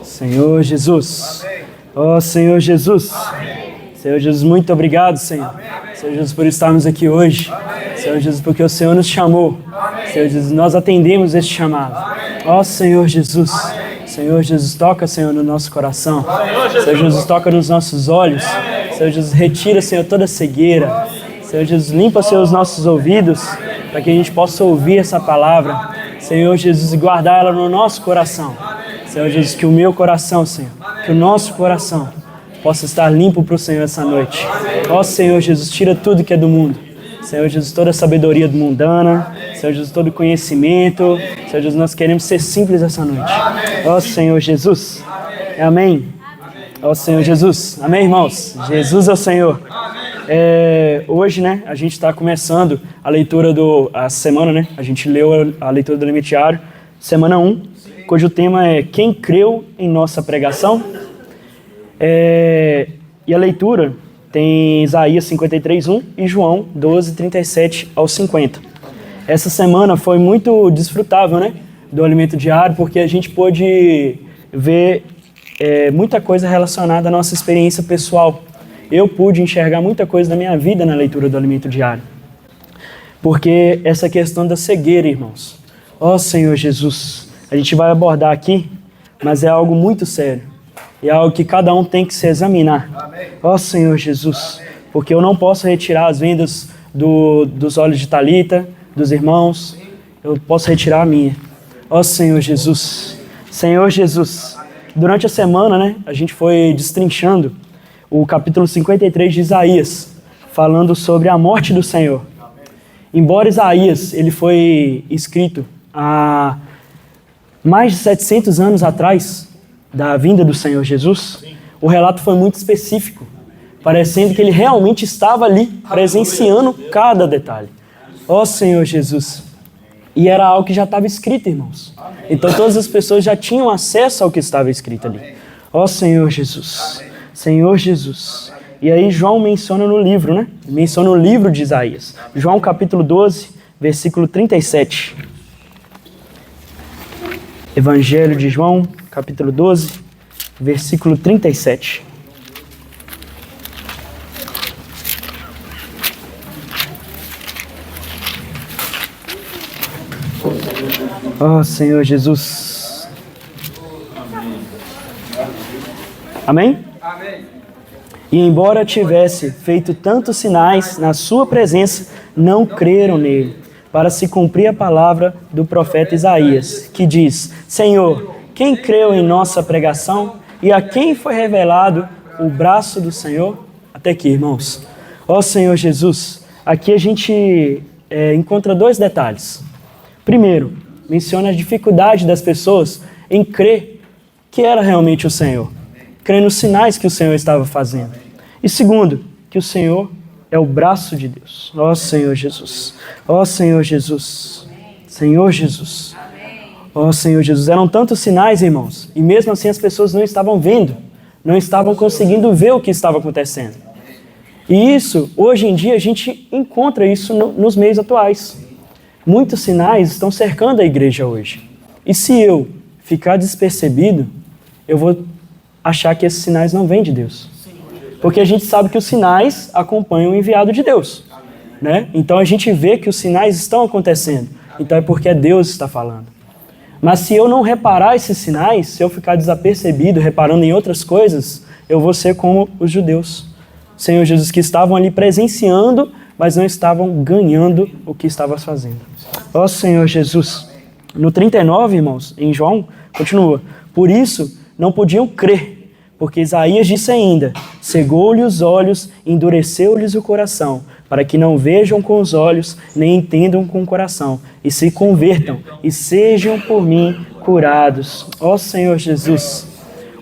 Senhor Jesus. Ó Senhor Jesus. Senhor Jesus, muito obrigado, Senhor. Senhor Jesus, por estarmos aqui hoje. Senhor Jesus, porque o Senhor nos chamou. Senhor Jesus, nós atendemos este chamado. Ó Senhor Jesus. Senhor Jesus, toca, Senhor, no nosso coração. Senhor Jesus, toca nos nossos olhos. Senhor Jesus, retira, Senhor, toda cegueira. Senhor Jesus, limpa, Senhor, os nossos ouvidos, para que a gente possa ouvir essa palavra. Senhor Jesus, e guardar ela no nosso coração. Senhor Jesus, que o meu coração, Senhor, que o nosso coração possa estar limpo para o Senhor essa noite. Ó Senhor Jesus, tira tudo que é do mundo. Senhor Jesus, toda a sabedoria mundana. Senhor Jesus, todo conhecimento. Senhor Jesus, nós queremos ser simples essa noite. Ó Senhor Jesus. Amém. Ó Senhor Jesus. Amém, irmãos? Jesus é o Senhor. Hoje, né, a gente está começando a leitura a semana, né? A gente leu a leitura do Alimento Diário, semana 1, cujo tema é Quem creu em nossa pregação? E a leitura tem Isaías 53:1 e João 12:37 ao 50. Essa semana foi muito desfrutável, né, do Alimento Diário, porque a gente pôde ver muita coisa relacionada à nossa experiência pessoal. Eu pude enxergar muita coisa da minha vida na leitura do Alimento Diário. Porque essa questão da cegueira, irmãos. Ó Senhor Jesus, a gente vai abordar aqui, mas é algo muito sério. É algo que cada um tem que se examinar. Ó Senhor Jesus, porque eu não posso retirar as vendas dos olhos de Talita, dos irmãos. Eu posso retirar a minha. Ó Senhor Jesus. Senhor Jesus, durante a semana, né, a gente foi destrinchando o capítulo 53 de Isaías, falando sobre a morte do Senhor. Embora Isaías ele foi escrito há mais de 700 anos atrás da vinda do Senhor Jesus, o relato foi muito específico, parecendo que ele realmente estava ali, presenciando cada detalhe. Ó Senhor Jesus! E era algo que já estava escrito, irmãos. Então todas as pessoas já tinham acesso ao que estava escrito ali. Ó Senhor Jesus! Senhor Jesus. E aí João menciona no livro, né? Menciona o livro de Isaías. João capítulo 12, versículo 37. Evangelho de João, capítulo 12, versículo 37. Oh, Senhor Jesus. Amém? Amém. E embora tivesse feito tantos sinais na sua presença, não creram nele, para se cumprir a palavra do profeta Isaías, que diz: Senhor, quem creu em nossa pregação e a quem foi revelado o braço do Senhor? Até aqui, irmãos. Ó Senhor Jesus, aqui a gente encontra dois detalhes. Primeiro, menciona a dificuldade das pessoas em crer que era realmente o Senhor, crer nos sinais que o Senhor estava fazendo. E segundo, que o Senhor é o braço de Deus. Ó Senhor Jesus. Ó Senhor Jesus. Senhor Jesus. Ó Senhor Jesus. Eram tantos sinais, irmãos, e mesmo assim as pessoas não estavam vendo, não estavam conseguindo ver o que estava acontecendo. E isso, hoje em dia, a gente encontra isso nos meios atuais. Muitos sinais estão cercando a igreja hoje. E se eu ficar despercebido, eu vou achar que esses sinais não vêm de Deus. Porque a gente sabe que os sinais acompanham o enviado de Deus, né? Então a gente vê que os sinais estão acontecendo. Então é porque Deus está falando. Mas se eu não reparar esses sinais, se eu ficar desapercebido, reparando em outras coisas, eu vou ser como os judeus. Senhor Jesus, que estavam ali presenciando, mas não estavam ganhando o que estavam fazendo. Ó Senhor Jesus. No 39, irmãos, em João, continua. Por isso, não podiam crer, porque Isaías disse ainda: cegou-lhe os olhos, endureceu-lhes o coração, para que não vejam com os olhos, nem entendam com o coração, e se convertam, e sejam por mim curados. Ó Senhor Jesus.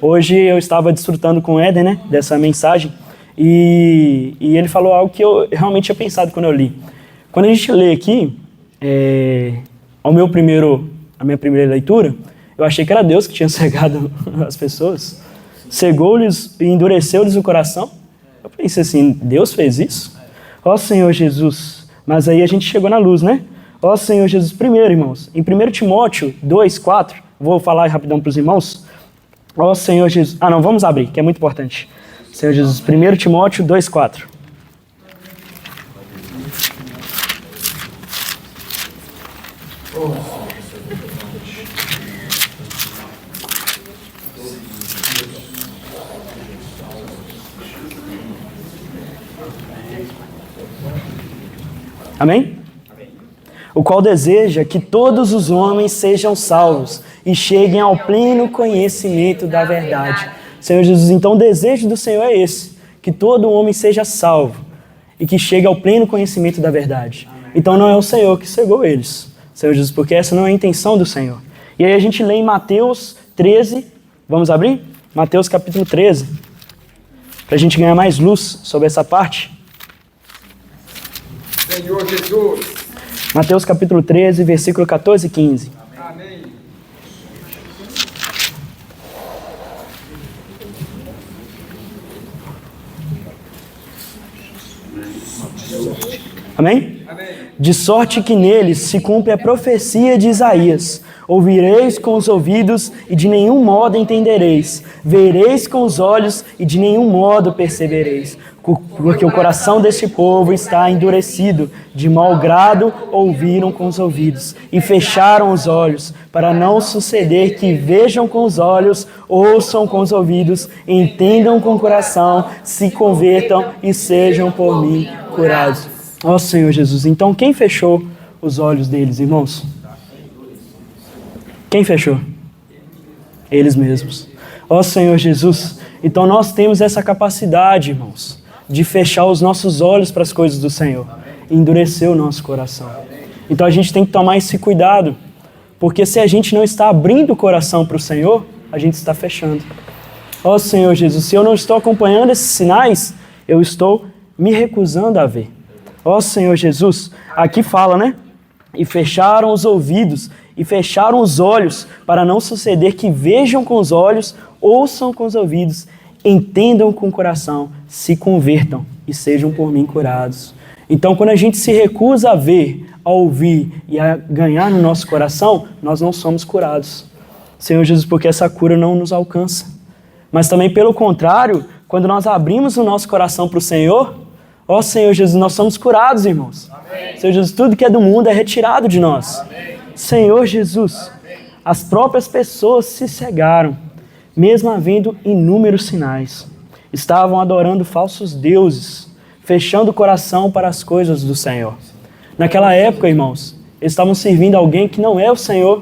Hoje eu estava desfrutando com o Éder, né, dessa mensagem, e ele falou algo que eu realmente tinha pensado quando eu li. Quando a gente lê aqui, a minha primeira leitura, eu achei que era Deus que tinha cegado as pessoas. Cegou-lhes e endureceu-lhes o coração. Eu pensei assim, Deus fez isso? Ó Senhor Jesus. Mas aí a gente chegou na luz, né? Ó Senhor Jesus. Primeiro, irmãos, em 1 Timóteo 2:4, vou falar rapidão para os irmãos. Ó Senhor Jesus... Ah, não, vamos abrir, que é muito importante. Senhor Jesus, 1 Timóteo 2,4. Amém? O qual deseja que todos os homens sejam salvos e cheguem ao pleno conhecimento da verdade. Senhor Jesus, então o desejo do Senhor é esse, que todo homem seja salvo e que chegue ao pleno conhecimento da verdade. Então não é o Senhor que cegou eles, Senhor Jesus, porque essa não é a intenção do Senhor. E aí a gente lê em Mateus 13, vamos abrir? Mateus capítulo 13, para a gente ganhar mais luz sobre essa parte. Senhor Jesus. Mateus capítulo 13, versículo 14 e 15. Amém. Amém? Amém. De sorte que neles se cumpre a profecia de Isaías. Ouvireis com os ouvidos e de nenhum modo entendereis. Vereis com os olhos e de nenhum modo percebereis. Porque o coração deste povo está endurecido. De mau grado ouviram com os ouvidos e fecharam os olhos, para não suceder que vejam com os olhos, ouçam com os ouvidos, entendam com o coração, se convertam e sejam por mim curados. Ó Senhor Jesus, então quem fechou os olhos deles, irmãos? Quem fechou? Eles mesmos. Ó Senhor Jesus, então nós temos essa capacidade, irmãos, de fechar os nossos olhos para as coisas do Senhor e endurecer o nosso coração. Então a gente tem que tomar esse cuidado, porque se a gente não está abrindo o coração para o Senhor, a gente está fechando. Ó Senhor Jesus, se eu não estou acompanhando esses sinais, eu estou me recusando a ver. Ó Senhor Jesus, aqui fala, né? E fecharam os ouvidos e fecharam os olhos, para não suceder que vejam com os olhos, ouçam com os ouvidos, entendam com o coração, se convertam e sejam por mim curados. Então, quando a gente se recusa a ver, a ouvir e a ganhar no nosso coração, nós não somos curados. Senhor Jesus, porque essa cura não nos alcança. Mas também, pelo contrário, quando nós abrimos o nosso coração para o Senhor, ó Senhor Jesus, nós somos curados, irmãos. Amém. Senhor Jesus, tudo que é do mundo é retirado de nós. Amém. Senhor Jesus, as próprias pessoas se cegaram, mesmo havendo inúmeros sinais. Estavam adorando falsos deuses, fechando o coração para as coisas do Senhor. Naquela época, irmãos, eles estavam servindo alguém que não é o Senhor,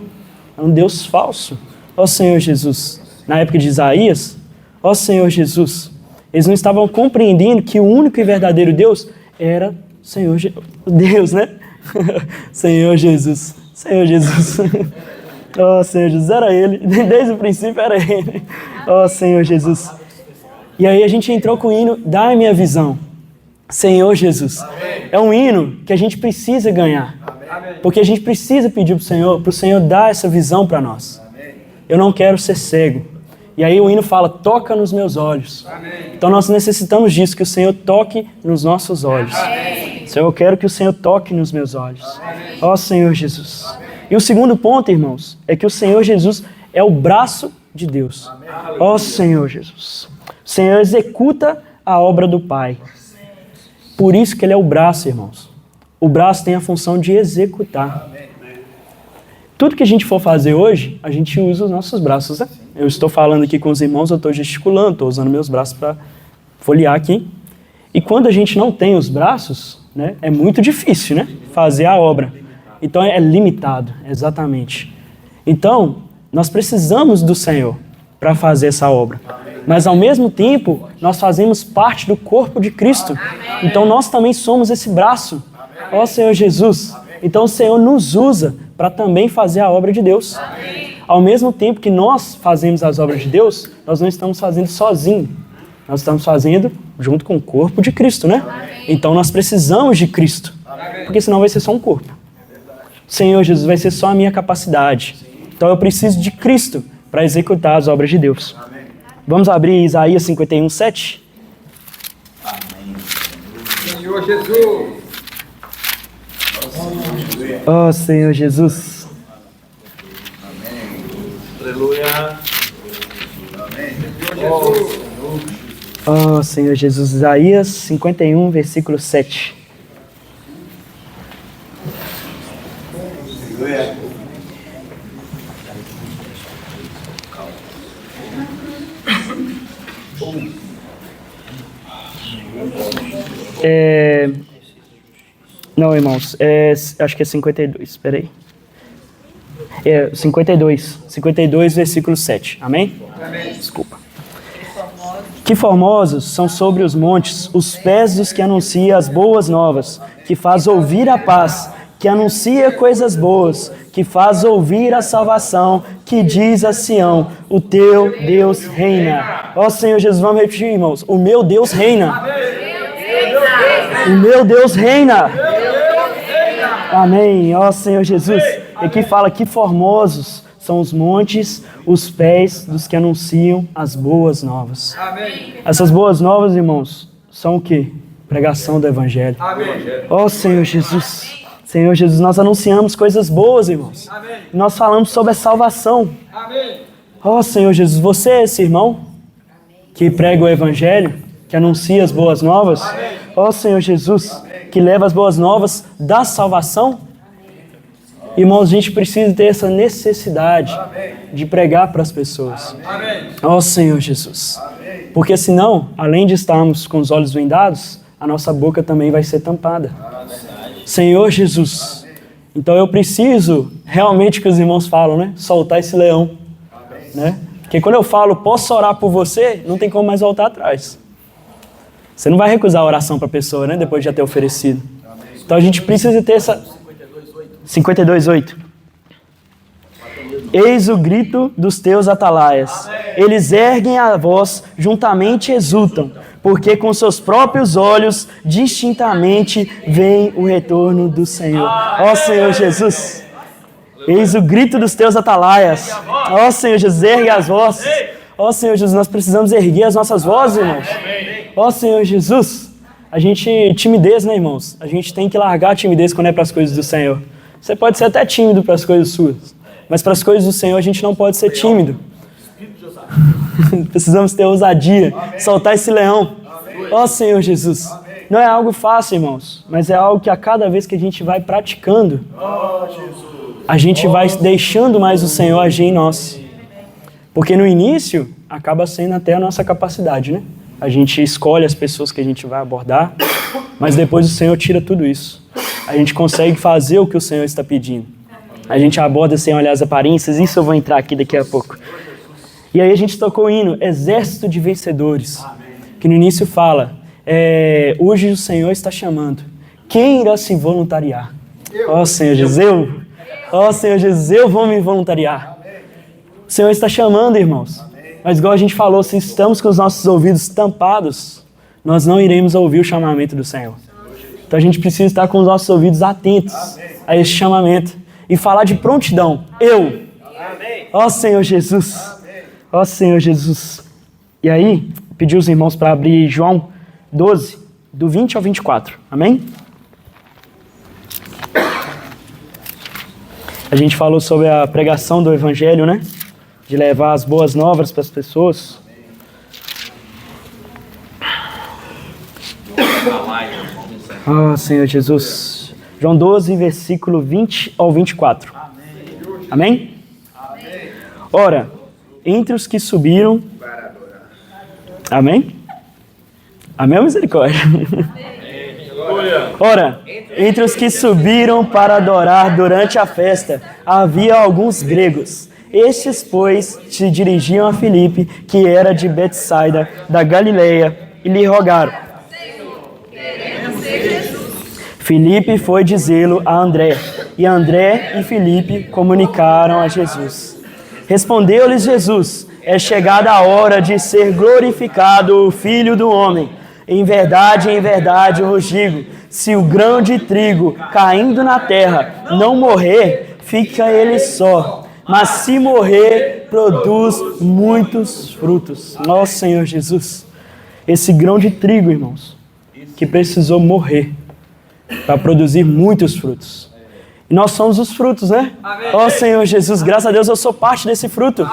é um Deus falso. Ó Senhor Jesus, na época de Isaías, ó Senhor Jesus, eles não estavam compreendendo que o único e verdadeiro Deus era Senhor Deus, né? Senhor Jesus, Senhor Jesus. Oh, Senhor Jesus, era Ele. Desde o princípio era Ele. Oh, Senhor Jesus. E aí a gente entrou com o hino, dai-me a visão. Senhor Jesus. Amém. É um hino que a gente precisa ganhar. Amém. Porque a gente precisa pedir para o Senhor dar essa visão para nós. Amém. Eu não quero ser cego. E aí o hino fala, toca nos meus olhos. Amém. Então nós necessitamos disso, que o Senhor toque nos nossos olhos. Amém. Senhor, eu quero que o Senhor toque nos meus olhos. Ó Senhor Jesus. Amém. E o segundo ponto, irmãos, é que o Senhor Jesus é o braço de Deus. Ó Senhor Jesus. O Senhor executa a obra do Pai. Por isso que Ele é o braço, irmãos. O braço tem a função de executar. Tudo que a gente for fazer hoje, a gente usa os nossos braços, né? Eu estou falando aqui com os irmãos, eu estou gesticulando, estou usando meus braços para folhear aqui. E quando a gente não tem os braços, né, é muito difícil, né, fazer a obra. Então é limitado, exatamente. Então, nós precisamos do Senhor para fazer essa obra. Mas ao mesmo tempo, nós fazemos parte do corpo de Cristo. Então nós também somos esse braço. Ó Senhor Jesus. Então o Senhor nos usa para também fazer a obra de Deus. Ao mesmo tempo que nós fazemos as obras de Deus, nós não estamos fazendo sozinhos. Nós estamos fazendo junto com o corpo de Cristo, né? Então nós precisamos de Cristo. Porque senão vai ser só um corpo. Senhor Jesus, vai ser só a minha capacidade. Então eu preciso de Cristo para executar as obras de Deus. Vamos abrir Isaías 51, 7. Amém. Senhor Jesus. Oh, Senhor Jesus. Amém. Aleluia. Senhor Jesus. Oh, Senhor Jesus. Isaías 51, versículo 7. Não, irmãos, acho que é 52, espera aí. 52, versículo 7, amém? Amém. Desculpa. Que formosos são sobre os montes os pés dos que anunciam as boas novas, que faz ouvir a paz, que anuncia coisas boas, que faz ouvir a salvação, que diz a Sião, o teu Deus reina. Ó Senhor Jesus, vamos repetir, irmãos, o meu Deus reina. O meu Deus reina. Amém. Ó Senhor Jesus. E aqui fala que formosos são os montes, os pés dos que anunciam as boas novas. Amém. Essas boas novas, irmãos, são o quê? Pregação do Evangelho. Amém. Ó Senhor Jesus. Senhor Jesus, nós anunciamos coisas boas, irmãos. Amém. Nós falamos sobre a salvação. Amém. Ó Senhor Jesus, você é esse irmão que prega o Evangelho, que anuncia as boas novas? Ó Senhor Jesus, que leva as boas novas da salvação? Irmãos, a gente precisa ter essa necessidade de pregar para as pessoas. Amém. Ó Senhor Jesus. Porque senão, além de estarmos com os olhos vendados, a nossa boca também vai ser tampada. Senhor Jesus. Então eu preciso, realmente que os irmãos falam, né? Soltar esse leão. Né? Porque quando eu falo, posso orar por você, não tem como mais voltar atrás. Você não vai recusar a oração para a pessoa, né? Depois de já ter oferecido. Então a gente precisa ter essa... 52:8. Eis o grito dos teus atalaias. Eles erguem a voz, juntamente exultam, porque com seus próprios olhos, distintamente, veem o retorno do Senhor. Ó Senhor Jesus. Eis o grito dos teus atalaias. Ó Senhor Jesus, ergue as vozes. Ó Senhor Jesus, nós precisamos erguer as nossas vozes, irmãos. Ó Senhor Jesus. Timidez, né, irmãos? A gente tem que largar a timidez quando é para as coisas do Senhor. Você pode ser até tímido para as coisas suas, mas para as coisas do Senhor a gente não pode ser tímido. Precisamos ter ousadia, soltar esse leão. Ó Senhor Jesus. Não é algo fácil, irmãos, mas é algo que a cada vez que a gente vai praticando, a gente vai deixando mais o Senhor agir em nós. Porque no início, acaba sendo até a nossa capacidade, né? A gente escolhe as pessoas que a gente vai abordar, mas depois o Senhor tira tudo isso. A gente consegue fazer o que o Senhor está pedindo. A gente aborda sem olhar as aparências, isso eu vou entrar aqui daqui a pouco. E aí a gente tocou o hino, Exército de Vencedores, que no início fala, hoje o Senhor está chamando, quem irá se voluntariar? Ó Senhor Jesus, eu vou me voluntariar. O Senhor está chamando, irmãos. Mas igual a gente falou, se estamos com os nossos ouvidos tampados, nós não iremos ouvir o chamamento do Senhor. Então a gente precisa estar com os nossos ouvidos atentos a esse chamamento e falar de prontidão. Ó Senhor Jesus. Ó Senhor Jesus. E aí, pedi os irmãos para abrir João 12, do 20 ao 24. Amém? A gente falou sobre a pregação do Evangelho, né? De levar as boas novas para as pessoas. Oh, Senhor Jesus. João 12, versículo 20 ao 24. Amém? Ora, entre os que subiram... Amém? Amém ou misericórdia? Ora, entre os que subiram para adorar durante a festa, havia alguns gregos. Estes, pois, se dirigiam a Filipe, que era de Betsaida, da Galileia, e lhe rogaram. Filipe foi dizê-lo a André, e André e Filipe comunicaram a Jesus. Respondeu-lhes Jesus, é chegada a hora de ser glorificado o Filho do Homem. Em verdade, eu vos digo, se o grão de trigo caindo na terra não morrer, fica ele só. Mas se morrer, produz muitos frutos. Nosso Senhor Jesus, esse grão de trigo, irmãos, que precisou morrer para produzir muitos frutos. E nós somos os frutos, né? Ó Senhor Jesus, graças a Deus eu sou parte desse fruto.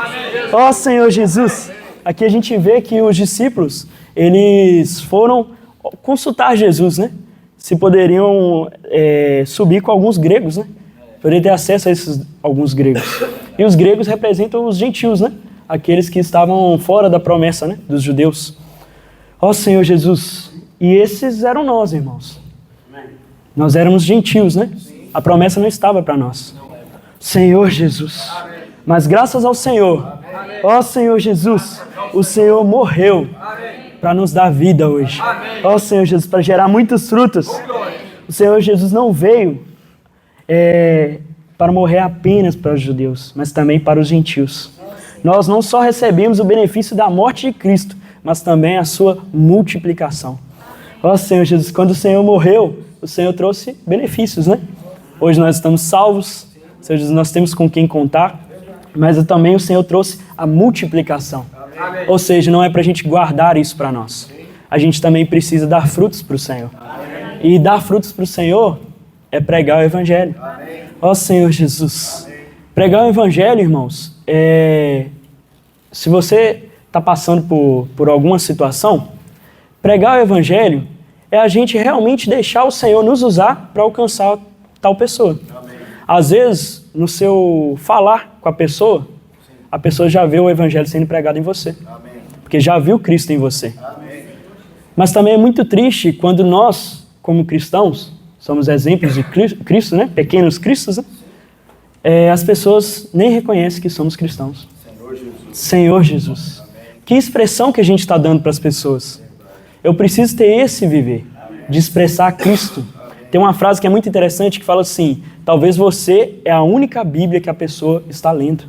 Ó Senhor Jesus, aqui a gente vê que os discípulos, eles foram consultar Jesus, né? Se poderiam subir com alguns gregos, né? Poderia ter acesso a esses alguns gregos. E os gregos representam os gentios, né? Aqueles que estavam fora da promessa, né? Dos judeus. Ó Senhor Jesus, e esses eram nós, irmãos. Nós éramos gentios, né? A promessa não estava para nós. Senhor Jesus. Mas graças ao Senhor, ó Senhor Jesus, o Senhor morreu para nos dar vida hoje. Ó Senhor Jesus, para gerar muitos frutos. O Senhor Jesus não veio para morrer apenas para os judeus, mas também para os gentios. Nós não só recebemos o benefício da morte de Cristo, mas também a sua multiplicação. Ó Senhor Jesus, quando o Senhor morreu, o Senhor trouxe benefícios, né? Hoje nós estamos salvos, Senhor Jesus, nós temos com quem contar, mas também o Senhor trouxe a multiplicação. Amém. Ou seja, não é para a gente guardar isso para nós. A gente também precisa dar frutos para o Senhor. Amém. E dar frutos para o Senhor é pregar o Evangelho. Amém. Ó Senhor Jesus. Amém. Pregar o Evangelho, irmãos, se você está passando por alguma situação, pregar o Evangelho é a gente realmente deixar o Senhor nos usar para alcançar tal pessoa. Amém. Às vezes, no seu falar com a pessoa já vê o Evangelho sendo pregado em você. Amém. Porque já viu Cristo em você. Amém. Mas também é muito triste quando nós, como cristãos, somos exemplos de Cristo, né? Pequenos cristos, né? As pessoas nem reconhecem que somos cristãos. Senhor Jesus. Senhor Jesus. Amém. Que expressão que a gente está dando para as pessoas? Eu preciso ter esse viver, de expressar Cristo. Tem uma frase que é muito interessante que fala assim: talvez você é a única Bíblia que a pessoa está lendo.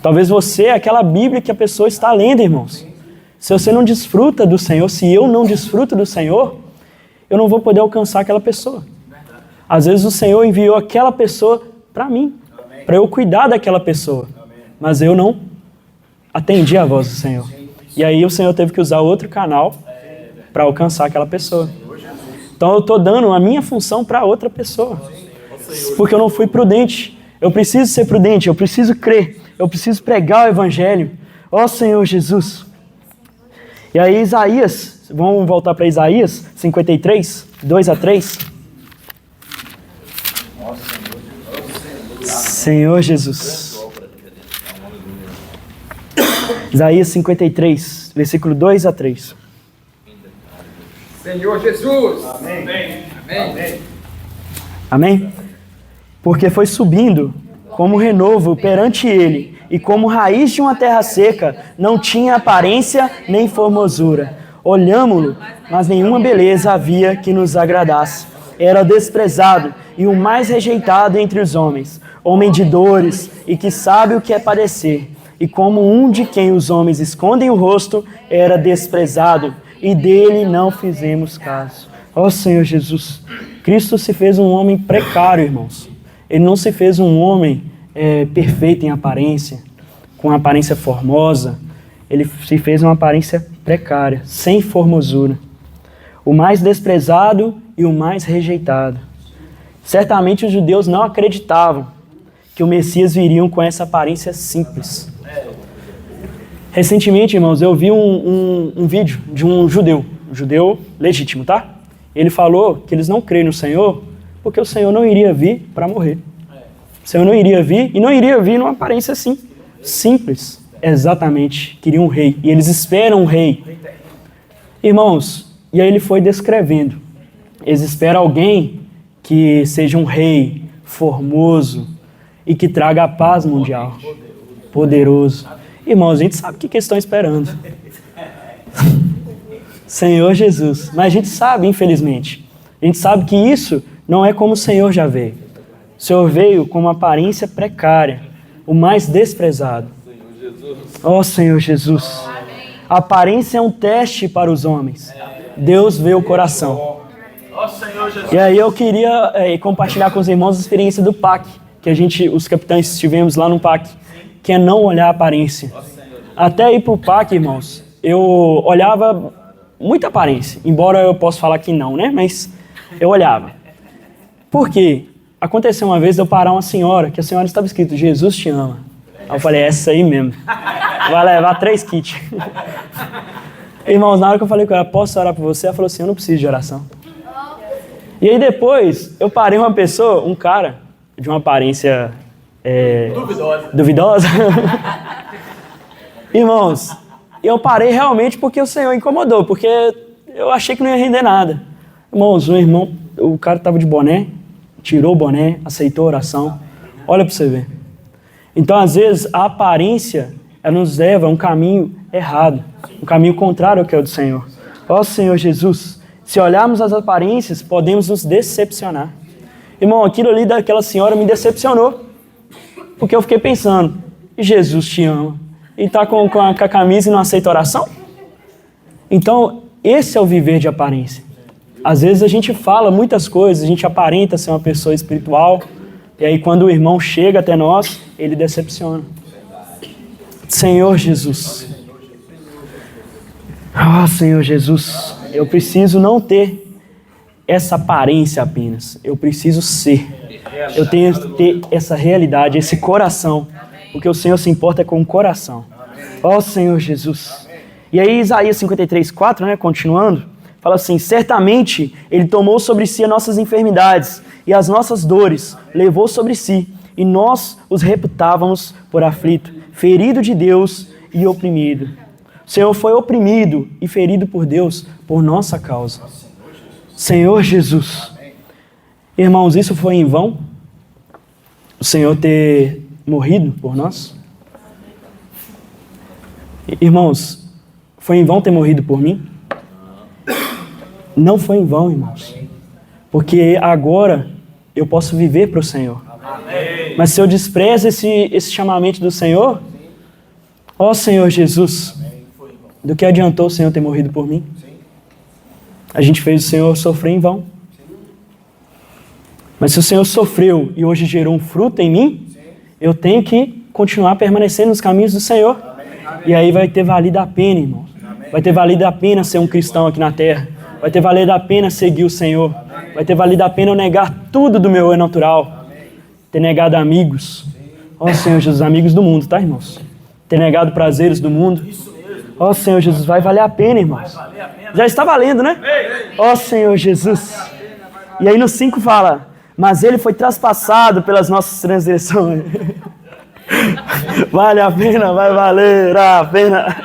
Talvez você é aquela Bíblia que a pessoa está lendo, irmãos. Se você não desfruta do Senhor, se eu não desfruto do Senhor, eu não vou poder alcançar aquela pessoa. Às vezes o Senhor enviou aquela pessoa para mim, para eu cuidar daquela pessoa. Mas eu não atendi a voz do Senhor. E aí o Senhor teve que usar outro canal para alcançar aquela pessoa. Então eu estou dando a minha função para outra pessoa. Porque eu não fui prudente. Eu preciso ser prudente, eu preciso crer. Eu preciso pregar o Evangelho. Ó Senhor Jesus. E aí Isaías, vamos voltar para Isaías 53, 2-3. Senhor Jesus. Isaías 53, versículo 2-3. Senhor Jesus. Amém. Amém. Amém? Porque foi subindo como renovo perante ele, e como raiz de uma terra seca, não tinha aparência nem formosura. Olhámo-lo, mas nenhuma beleza havia que nos agradasse. Era desprezado e o mais rejeitado entre os homens, homem de dores e que sabe o que é padecer. E como um de quem os homens escondem o rosto, era desprezado, e dele não fizemos caso. Ó Senhor Jesus, Cristo se fez um homem precário, irmãos. Ele não se fez um homem perfeito em aparência, com uma aparência formosa. Ele se fez uma aparência precária, sem formosura. O mais desprezado e o mais rejeitado. Certamente os judeus não acreditavam que o Messias viria com essa aparência simples. Recentemente, irmãos, eu vi um vídeo de um judeu legítimo, tá? Ele falou que eles não creem no Senhor porque o Senhor não iria vir para morrer. O Senhor não iria vir, e não iria vir numa aparência assim, simples. Exatamente, queriam um rei, e eles esperam um rei. Irmãos, e aí ele foi descrevendo. Eles esperam alguém que seja um rei formoso e que traga a paz mundial. Poderoso. Irmãos, a gente sabe o que eles estão esperando. Senhor Jesus. Mas a gente sabe, infelizmente. A gente sabe que isso não é como o Senhor já veio. O Senhor veio com uma aparência precária, o mais desprezado. Ó Senhor Jesus. A aparência é um teste para os homens. Deus vê o coração. E aí eu queria compartilhar com os irmãos a experiência do PAC, que os capitães estivemos lá no PAC, que é não olhar a aparência. Até ir para o PAC, irmãos, eu olhava muita aparência, embora eu possa falar que não, né? Mas eu olhava. Por quê? Aconteceu uma vez de eu parar uma senhora, que a senhora estava escrito, Jesus te ama. Aí eu falei, essa aí mesmo. Vai levar 3 kits. Irmãos, na hora que eu falei com ela, posso orar por você? Ela falou assim, eu não preciso de oração. E aí depois, eu parei uma pessoa, um cara, de uma aparência duvidosa. Irmãos, eu parei realmente porque o Senhor incomodou, porque eu achei que não ia render nada. Irmãos, o cara estava de boné, tirou o boné, aceitou a oração. Olha para você ver. Então, às vezes, a aparência, ela nos leva a um caminho errado, um caminho contrário ao que é o do Senhor. Ó Senhor Jesus, se olharmos as aparências, podemos nos decepcionar. Irmão, aquilo ali daquela senhora me decepcionou, porque eu fiquei pensando, Jesus te ama, e está com a camisa e não aceita oração? Então, esse é o viver de aparência. Às vezes a gente fala muitas coisas, a gente aparenta ser uma pessoa espiritual, e aí quando o irmão chega até nós, ele decepciona. Senhor Jesus. Senhor Jesus, eu preciso não ter essa aparência apenas, eu preciso ser. Eu tenho que ter essa realidade, esse coração, porque o Senhor se importa com o coração. Senhor Jesus. E aí Isaías 53:4, né, continuando, fala assim, certamente Ele tomou sobre si as nossas enfermidades e as nossas dores, levou sobre si, e nós os reputávamos por aflito, ferido de Deus e oprimido. O Senhor foi oprimido e ferido por Deus por nossa causa. Senhor Jesus. Irmãos, isso foi em vão? O Senhor ter morrido por nós? Irmãos, foi em vão ter morrido por mim? Não foi em vão, irmãos. Porque agora eu posso viver para o Senhor. Mas se eu desprezo esse chamamento do Senhor, Senhor Jesus, do que adiantou o Senhor ter morrido por mim? A gente fez o Senhor sofrer em vão. Mas se o Senhor sofreu e hoje gerou um fruto em mim, eu tenho que continuar permanecendo nos caminhos do Senhor. E aí vai ter valido a pena, irmãos. Vai ter valido a pena ser um cristão aqui na terra. Vai ter valido a pena seguir o Senhor. Vai ter valido a pena eu negar tudo do meu eu natural. Ter negado amigos. Senhor Jesus, amigos do mundo, tá, irmãos? Ter negado prazeres do mundo. Senhor Jesus, vai valer a pena, irmãos. Já está valendo, né? Senhor Jesus. E aí no 5 fala, mas Ele foi traspassado pelas nossas transgressões. Vale a pena, vai valer a pena.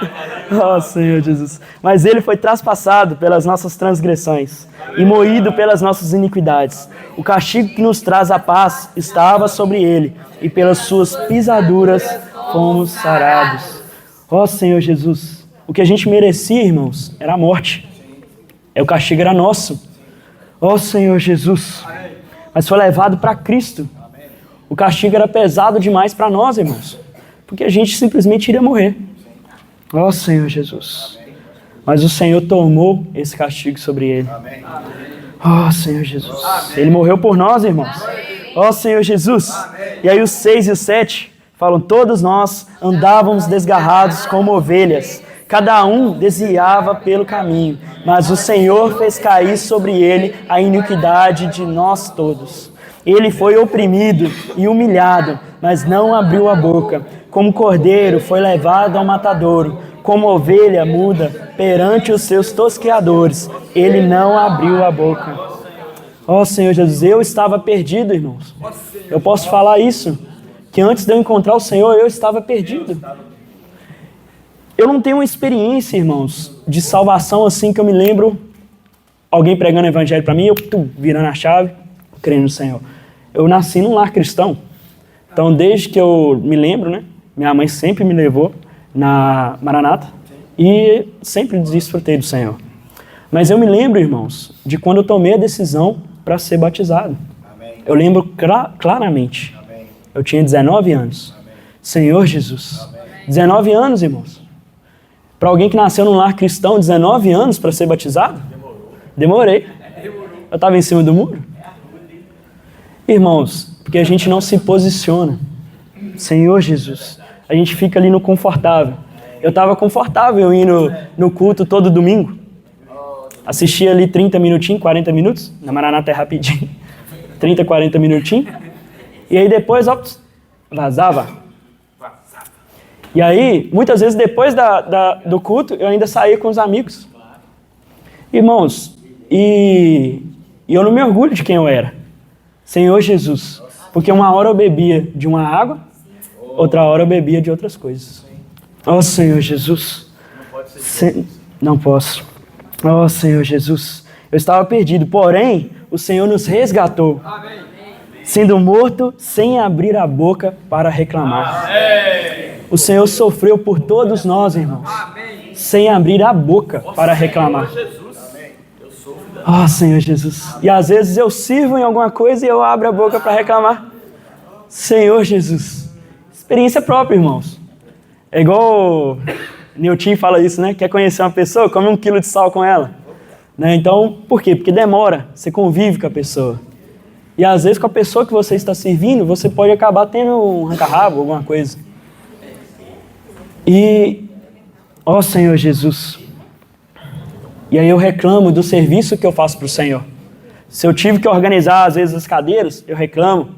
Senhor Jesus. Mas Ele foi traspassado pelas nossas transgressões e moído pelas nossas iniquidades. O castigo que nos traz a paz estava sobre Ele, e pelas suas pisaduras fomos sarados. Senhor Jesus. O que a gente merecia, irmãos, era a morte. O castigo era nosso. Senhor Jesus. Mas foi levado para Cristo. O castigo era pesado demais para nós, irmãos. Porque a gente simplesmente iria morrer. Senhor Jesus. Mas o Senhor tomou esse castigo sobre Ele. Senhor Jesus. Ele morreu por nós, irmãos. Senhor Jesus. E aí os 6 e os 7 falam, todos nós andávamos desgarrados como ovelhas. Cada um desviava pelo caminho. Mas o Senhor fez cair sobre Ele a iniquidade de nós todos. Ele foi oprimido e humilhado, mas não abriu a boca. Como cordeiro foi levado ao matadouro, como ovelha muda perante os seus tosqueadores, ele não abriu a boca. Senhor Jesus, eu estava perdido, irmãos. Eu posso falar isso, que antes de eu encontrar o Senhor, eu estava perdido. Eu não tenho uma experiência, irmãos, de salvação assim que eu me lembro, alguém pregando o evangelho para mim, eu virando a chave, crendo no Senhor. Eu nasci num lar cristão, então desde que eu me lembro, né, minha mãe sempre me levou na Maranata e sempre desfrutei do Senhor. Mas eu me lembro, irmãos, de quando eu tomei a decisão para ser batizado. Eu lembro claramente. Eu tinha 19 anos. Senhor Jesus. 19 anos, irmãos. Para alguém que nasceu num lar cristão, 19 anos para ser batizado? Demorei. Eu estava em cima do muro. Irmãos, porque a gente não se posiciona. Senhor Jesus. A gente fica ali no confortável. Eu estava confortável indo no culto todo domingo. Assistia ali 30 minutinhos, 40 minutos. Na Maranata é rapidinho. 30, 40 minutinhos. E aí depois, vazava. E aí, muitas vezes depois do culto, eu ainda saía com os amigos. Irmãos, e eu não me orgulho de quem eu era. Senhor Jesus. Porque uma hora eu bebia de uma água, outra hora eu bebia de outras coisas. Ó Senhor Jesus. Não posso. Ó Senhor Jesus. Eu estava perdido, porém, o Senhor nos resgatou. Sendo morto sem abrir a boca para reclamar. O Senhor sofreu por todos nós, irmãos. Sem abrir a boca para reclamar. Ó Senhor Jesus. E às vezes eu sirvo em alguma coisa e eu abro a boca para reclamar. Senhor Jesus. Experiência própria, irmãos. É igual o Newton fala isso, né? Quer conhecer uma pessoa? Come 1 quilo de sal com ela. Né? Então, por quê? Porque demora. Você convive com a pessoa. E às vezes com a pessoa que você está servindo, você pode acabar tendo um arranca-rabo, alguma coisa. E, ó Senhor Jesus. E aí eu reclamo do serviço que eu faço para o Senhor. Se eu tive que organizar, às vezes, as cadeiras, eu reclamo.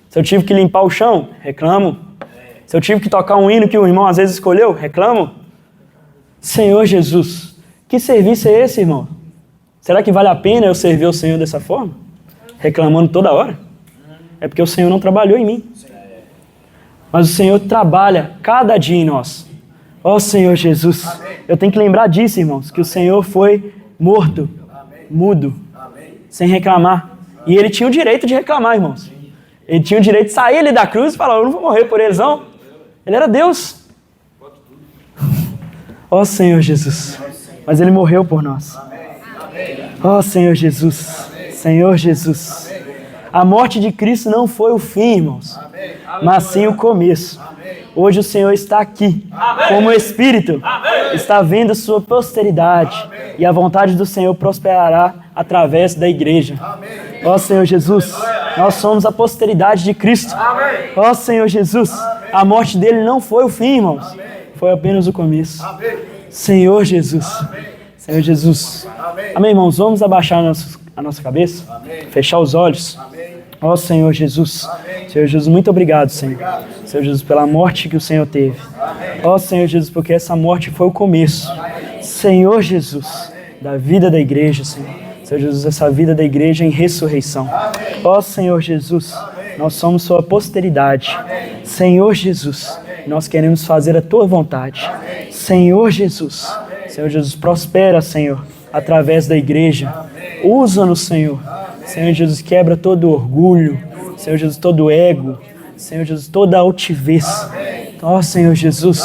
Se eu tive que limpar o chão, reclamo. Se eu tive que tocar um hino que o irmão às vezes escolheu, reclamo. Senhor Jesus, que serviço é esse, irmão? Será que vale a pena eu servir o Senhor dessa forma? Reclamando toda hora? É porque o Senhor não trabalhou em mim. Mas o Senhor trabalha cada dia em nós. Ó Senhor Jesus, eu tenho que lembrar disso, irmãos, que o Senhor foi morto, mudo, sem reclamar. E Ele tinha o direito de reclamar, irmãos. Ele tinha o direito de sair ali da cruz e falar, eu não vou morrer por eles, não. Ele era Deus. Ó Senhor Jesus. Mas Ele morreu por nós. Ó Senhor Jesus. Senhor Jesus. A morte de Cristo não foi o fim, irmãos, mas sim o começo. Hoje o Senhor está aqui, como Espírito, está vendo sua posteridade, e a vontade do Senhor prosperará através da igreja. Ó Senhor Jesus, nós somos a posteridade de Cristo. Ó Senhor Jesus, a morte dele não foi o fim, irmãos, foi apenas o começo. Senhor Jesus, Senhor Jesus. Amém, irmãos, vamos abaixar a nossa cabeça, fechar os olhos. Ó Senhor Jesus. Senhor Jesus, muito obrigado, Senhor. Senhor Jesus, pela morte que o Senhor teve. Ó Senhor Jesus, porque essa morte foi o começo. Senhor Jesus, da vida da igreja, Senhor. Senhor Jesus, essa vida da igreja em ressurreição. Ó Senhor Jesus, nós somos sua posteridade. Senhor Jesus, nós queremos fazer a tua vontade. Senhor Jesus, Senhor Jesus, prospera, Senhor, através da igreja. Usa-nos, Senhor. Senhor Jesus, quebra todo orgulho. Senhor Jesus, todo ego. Senhor Jesus, toda altivez. Ó Senhor Jesus,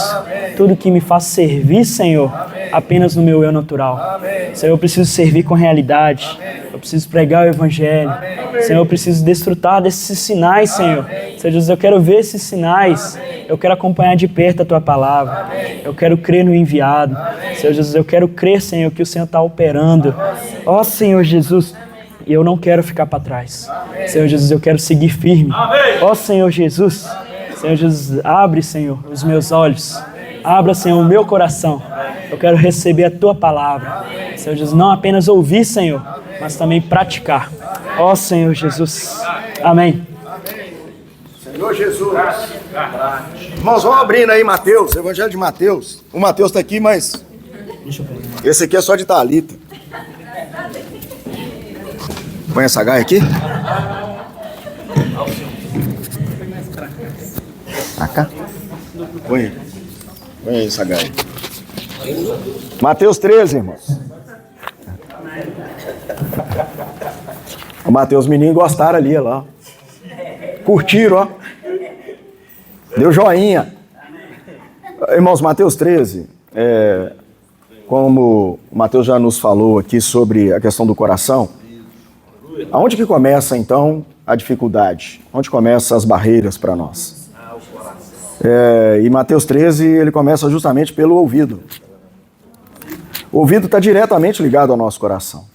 tudo que me faz servir, Senhor, apenas no meu eu natural. Senhor, eu preciso servir com realidade. Eu preciso pregar o Evangelho. Senhor, eu preciso desfrutar desses sinais, Senhor. Senhor Jesus, eu quero ver esses sinais. Eu quero acompanhar de perto a Tua palavra. Eu quero crer no enviado. Senhor Jesus, eu quero crer, Senhor, que o Senhor está operando. Ó Senhor Jesus, e eu não quero ficar para trás. Senhor Jesus, eu quero seguir firme. Ó Senhor Jesus, Senhor Jesus, abre, Senhor, os meus olhos. Abra, Senhor, o meu coração. Eu quero receber a Tua palavra. Senhor Jesus, não apenas ouvir, Senhor, mas também praticar. Ó Senhor Jesus. Amém. Senhor Jesus. Irmãos, vamos abrindo aí Mateus, Evangelho de Mateus. O Mateus está aqui, mas esse aqui é só de Thalita. Põe essa gaia aqui. Cá. Põe aí essa gaia. Mateus 13, irmãos. O Mateus, os meninos gostaram ali, olha lá. Curtiram, ó. Deu joinha. Irmãos, Mateus 13, como o Mateus já nos falou aqui sobre a questão do coração, aonde que começa, então, a dificuldade? Onde começam as barreiras para nós? E Mateus 13, ele começa justamente pelo ouvido. O ouvido está diretamente ligado ao nosso coração.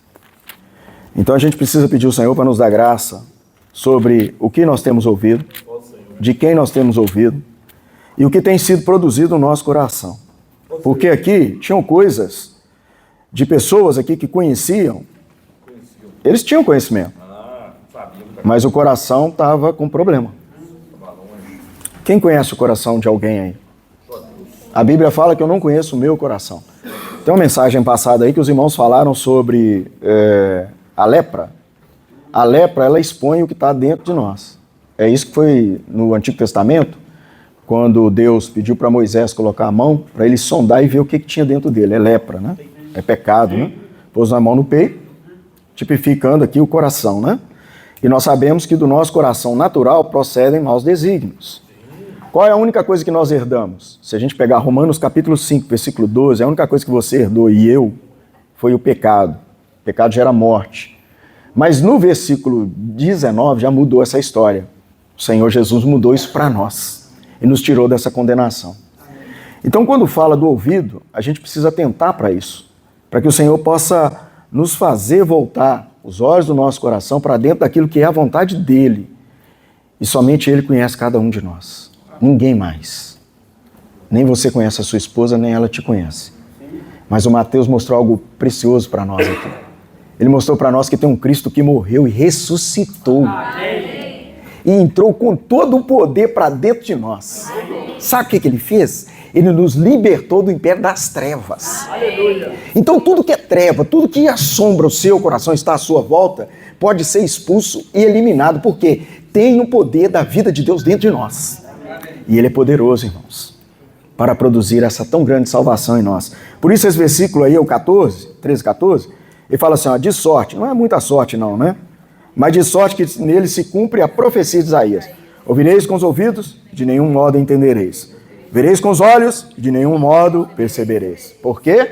Então a gente precisa pedir ao Senhor para nos dar graça sobre o que nós temos ouvido, de quem nós temos ouvido e o que tem sido produzido no nosso coração. Porque aqui tinham coisas de pessoas aqui que conheciam. Eles tinham conhecimento, mas o coração estava com problema. Quem conhece o coração de alguém aí? A Bíblia fala que eu não conheço o meu coração. Tem uma mensagem passada aí que os irmãos falaram sobre a lepra. A lepra, ela expõe o que está dentro de nós. É isso que foi no Antigo Testamento, quando Deus pediu para Moisés colocar a mão, para ele sondar e ver o que tinha dentro dele. É lepra, né? É pecado, né? Pôs a mão no peito, tipificando aqui o coração, né? E nós sabemos que do nosso coração natural procedem maus desígnios. Qual é a única coisa que nós herdamos? Se a gente pegar Romanos capítulo 5, versículo 12, a única coisa que você herdou e eu, foi o pecado. O pecado gera morte. Mas no versículo 19 já mudou essa história. O Senhor Jesus mudou isso para nós e nos tirou dessa condenação. Então, quando fala do ouvido, a gente precisa atentar para isso, para que o Senhor possa nos fazer voltar os olhos do nosso coração para dentro daquilo que é a vontade dEle. E somente Ele conhece cada um de nós. Ninguém mais. Nem você conhece a sua esposa, nem ela te conhece. Mas o Mateus mostrou algo precioso para nós aqui. Ele mostrou para nós que tem um Cristo que morreu e ressuscitou. E entrou com todo o poder para dentro de nós. Sabe o que ele fez? Ele nos libertou do império das trevas. Então tudo que é treva, tudo que assombra o seu coração, está à sua volta, pode ser expulso e eliminado, porque tem o poder da vida de Deus dentro de nós. E Ele é poderoso, irmãos, para produzir essa tão grande salvação em nós. Por isso esse versículo aí, o 13, 14, ele fala assim, ó, de sorte, não é muita sorte não, né? Mas de sorte que nele se cumpre a profecia de Isaías. Ouvireis com os ouvidos, de nenhum modo entendereis. Vereis com os olhos, de nenhum modo percebereis. Por quê?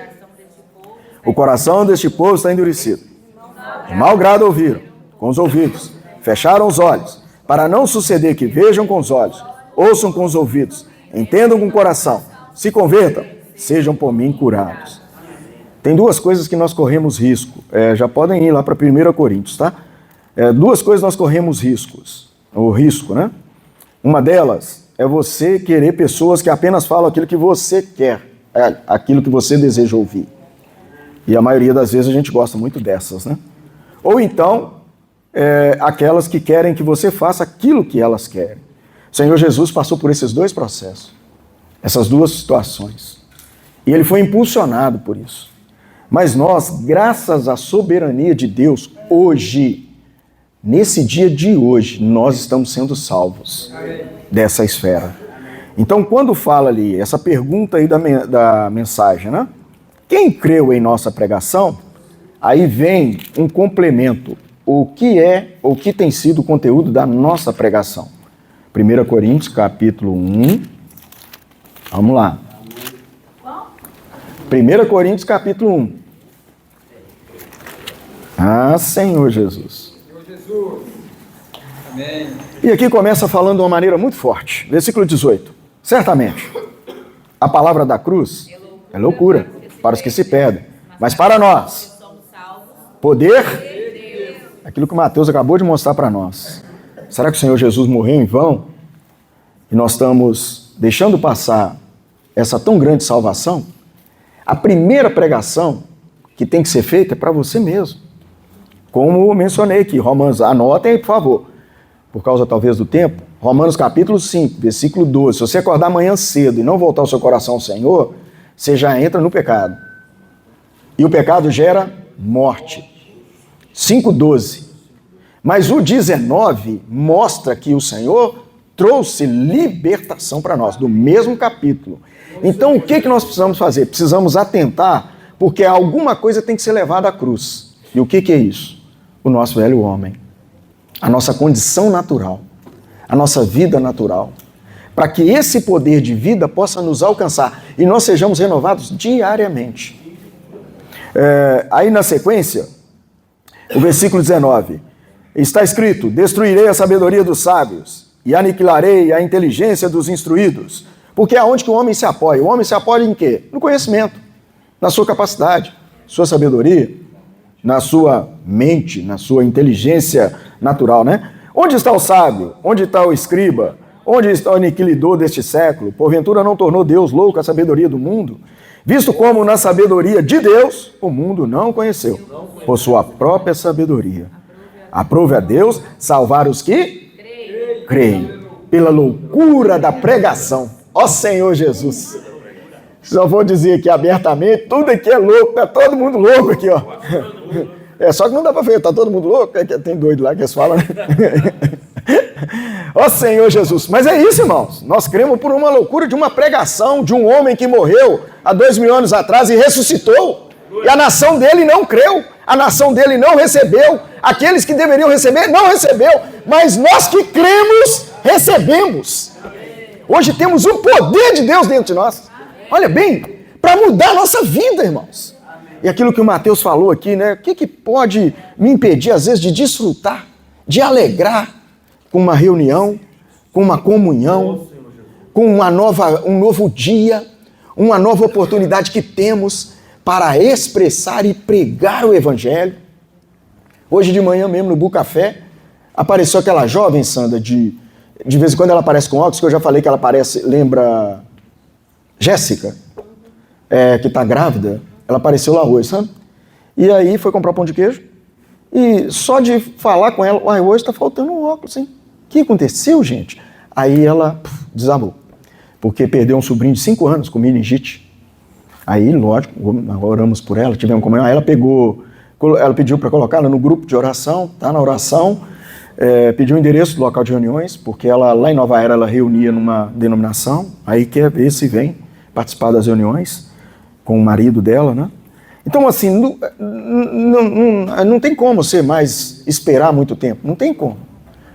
O coração deste povo está endurecido. De mau grado ouviram, com os ouvidos, fecharam os olhos, para não suceder que vejam com os olhos, ouçam com os ouvidos, entendam com o coração, se convertam, sejam por mim curados. Tem duas coisas que nós corremos risco. Já podem ir lá para 1 Coríntios, tá? Duas coisas nós corremos risco, né? Uma delas é você querer pessoas que apenas falam aquilo que você quer, aquilo que você deseja ouvir. E a maioria das vezes a gente gosta muito dessas, né? Ou então, aquelas que querem que você faça aquilo que elas querem. O Senhor Jesus passou por esses dois processos, essas duas situações. E Ele foi impulsionado por isso. Mas nós, graças à soberania de Deus, hoje, nesse dia de hoje, nós estamos sendo salvos dessa esfera. Então, quando fala ali, essa pergunta aí da mensagem, né? Quem creu em nossa pregação, aí vem um complemento. O que tem sido o conteúdo da nossa pregação? 1 Coríntios, capítulo 1. Vamos lá. 1 Coríntios, capítulo 1. Ah, Senhor Jesus. Senhor Jesus. Amém. E aqui começa falando de uma maneira muito forte. Versículo 18. Certamente, a palavra da cruz é loucura para os que se perdem. Mas para nós, poder, aquilo que o Mateus acabou de mostrar para nós. Será que o Senhor Jesus morreu em vão? E nós estamos deixando passar essa tão grande salvação? A primeira pregação que tem que ser feita é para você mesmo. Como mencionei aqui, Romanos, anotem aí, por favor, por causa talvez do tempo, Romanos capítulo 5, versículo 12. Se você acordar amanhã cedo e não voltar o seu coração ao Senhor, você já entra no pecado. E o pecado gera morte. 5:12. Mas o 19 mostra que o Senhor trouxe libertação para nós, do mesmo capítulo. Então, o que nós precisamos fazer? Precisamos atentar, porque alguma coisa tem que ser levada à cruz. E o que é isso? O nosso velho homem. A nossa condição natural. A nossa vida natural. Para que esse poder de vida possa nos alcançar e nós sejamos renovados diariamente. Aí na sequência, o versículo 19. Está escrito, destruirei a sabedoria dos sábios e aniquilarei a inteligência dos instruídos. Porque aonde que o homem se apoia? O homem se apoia em quê? No conhecimento, na sua capacidade, sua sabedoria, na sua mente, na sua inteligência natural, né? Onde está o sábio? Onde está o escriba? Onde está o aniquilador deste século? Porventura não tornou Deus louco a sabedoria do mundo? Visto como na sabedoria de Deus, o mundo não o conheceu, por sua própria sabedoria. Aprove a Deus salvar os que creem, pela loucura da pregação. Ó Senhor Jesus! Só vou dizer aqui abertamente, tudo aqui é louco, tá todo mundo louco aqui, ó. Só que não dá para ver, tá todo mundo louco? Tem doido lá que eles falam, né? Ó Senhor Jesus, mas é isso, irmãos, nós cremos por uma loucura de uma pregação de um homem que morreu há 2000 anos atrás e ressuscitou, e a nação dele não creu, a nação dele não recebeu, aqueles que deveriam receber não recebeu, mas nós que cremos, recebemos. Hoje temos o poder de Deus dentro de nós, olha bem, para mudar a nossa vida, irmãos. E aquilo que o Mateus falou aqui, né? O que pode me impedir, às vezes, de desfrutar, de alegrar com uma reunião, com uma comunhão, com um novo dia, uma nova oportunidade que temos para expressar e pregar o Evangelho. Hoje de manhã mesmo, no Bucafé, apareceu aquela jovem, Sandra, de vez em quando ela aparece com óculos, que eu já falei que ela parece, lembra Jéssica, que está grávida. Ela apareceu lá hoje, sabe? E aí foi comprar pão de queijo. E só de falar com ela, hoje está faltando um óculos, hein? O que aconteceu, gente? Aí ela desabou. Porque perdeu um sobrinho de 5 anos com meningite. Aí, lógico, oramos por ela, tivemos comunhão. Aí ela pediu para colocá-la no grupo de oração, tá na oração, pediu o endereço do local de reuniões, porque ela, lá em Nova Era, ela reunia numa denominação, aí quer ver se vem participar das reuniões com o marido dela, né? Então, assim, não tem como você mais esperar muito tempo, não tem como.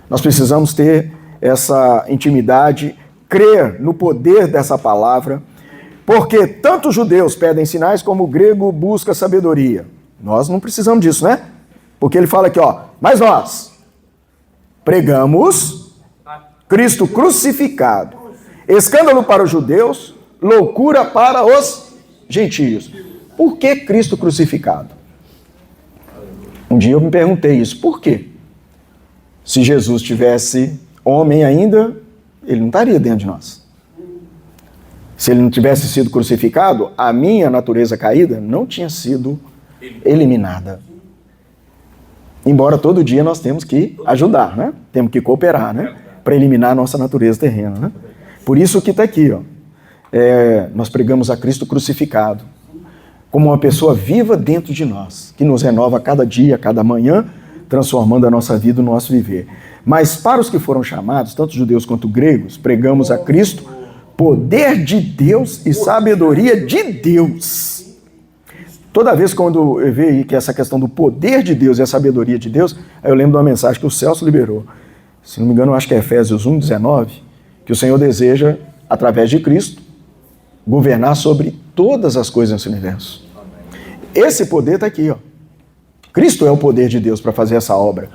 Nós precisamos ter essa intimidade, crer no poder dessa palavra, porque tanto os judeus pedem sinais como o grego busca sabedoria. Nós não precisamos disso, né? Porque ele fala aqui, ó, mas nós pregamos Cristo crucificado, escândalo para os judeus, loucura para os gentios. Por que Cristo crucificado? Um dia eu me perguntei isso, por quê? Se Jesus tivesse homem ainda, ele não estaria dentro de nós. Se ele não tivesse sido crucificado, a minha natureza caída não tinha sido eliminada. Embora todo dia nós temos que ajudar, né? Temos que cooperar, né? Para eliminar a nossa natureza terrena, né? Por isso que está aqui, ó. Nós pregamos a Cristo crucificado como uma pessoa viva dentro de nós, que nos renova cada dia, cada manhã, transformando a nossa vida, o nosso viver. Mas para os que foram chamados, tanto judeus quanto gregos, pregamos a Cristo, poder de Deus e sabedoria de Deus. Toda vez quando eu vejo que essa questão do poder de Deus e a sabedoria de Deus, aí eu lembro de uma mensagem que o Celso liberou. Se não me engano, eu acho que é Efésios 1:19, que o Senhor deseja, através de Cristo, governar sobre todas as coisas nesse universo. Esse poder está aqui, ó. Cristo é o poder de Deus para fazer essa obra.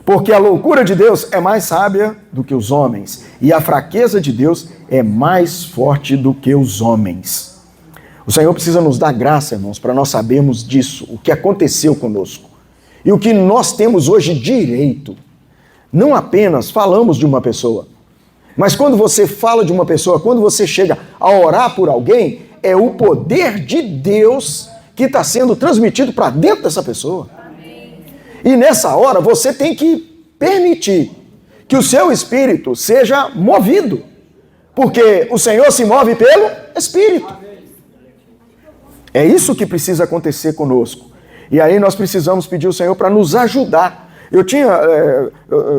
Porque a loucura de Deus é mais sábia do que os homens, e a fraqueza de Deus é mais forte do que os homens. O Senhor precisa nos dar graça, irmãos, para nós sabermos disso, o que aconteceu conosco. E o que nós temos hoje direito. Não apenas falamos de uma pessoa, mas quando você fala de uma pessoa, quando você chega a orar por alguém, é o poder de Deus que está sendo transmitido para dentro dessa pessoa. E nessa hora você tem que permitir que o seu espírito seja movido, porque o Senhor se move pelo Espírito. É isso que precisa acontecer conosco. E aí nós precisamos pedir ao Senhor para nos ajudar.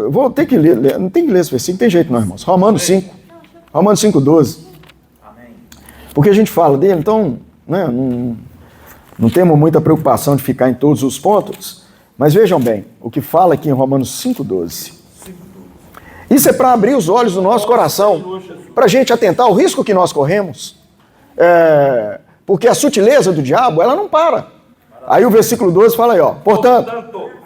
Vou ter que ler, não tem que ler esse versículo, não tem jeito não, irmãos. Romanos 5:12. Porque a gente fala dele, então, né, não temos muita preocupação de ficar em todos os pontos, mas vejam bem, o que fala aqui em Romanos 5:12. Isso é para abrir os olhos do nosso coração, para a gente atentar ao risco que nós corremos, porque a sutileza do diabo, ela não para. Aí o versículo 12 fala aí, ó, portanto,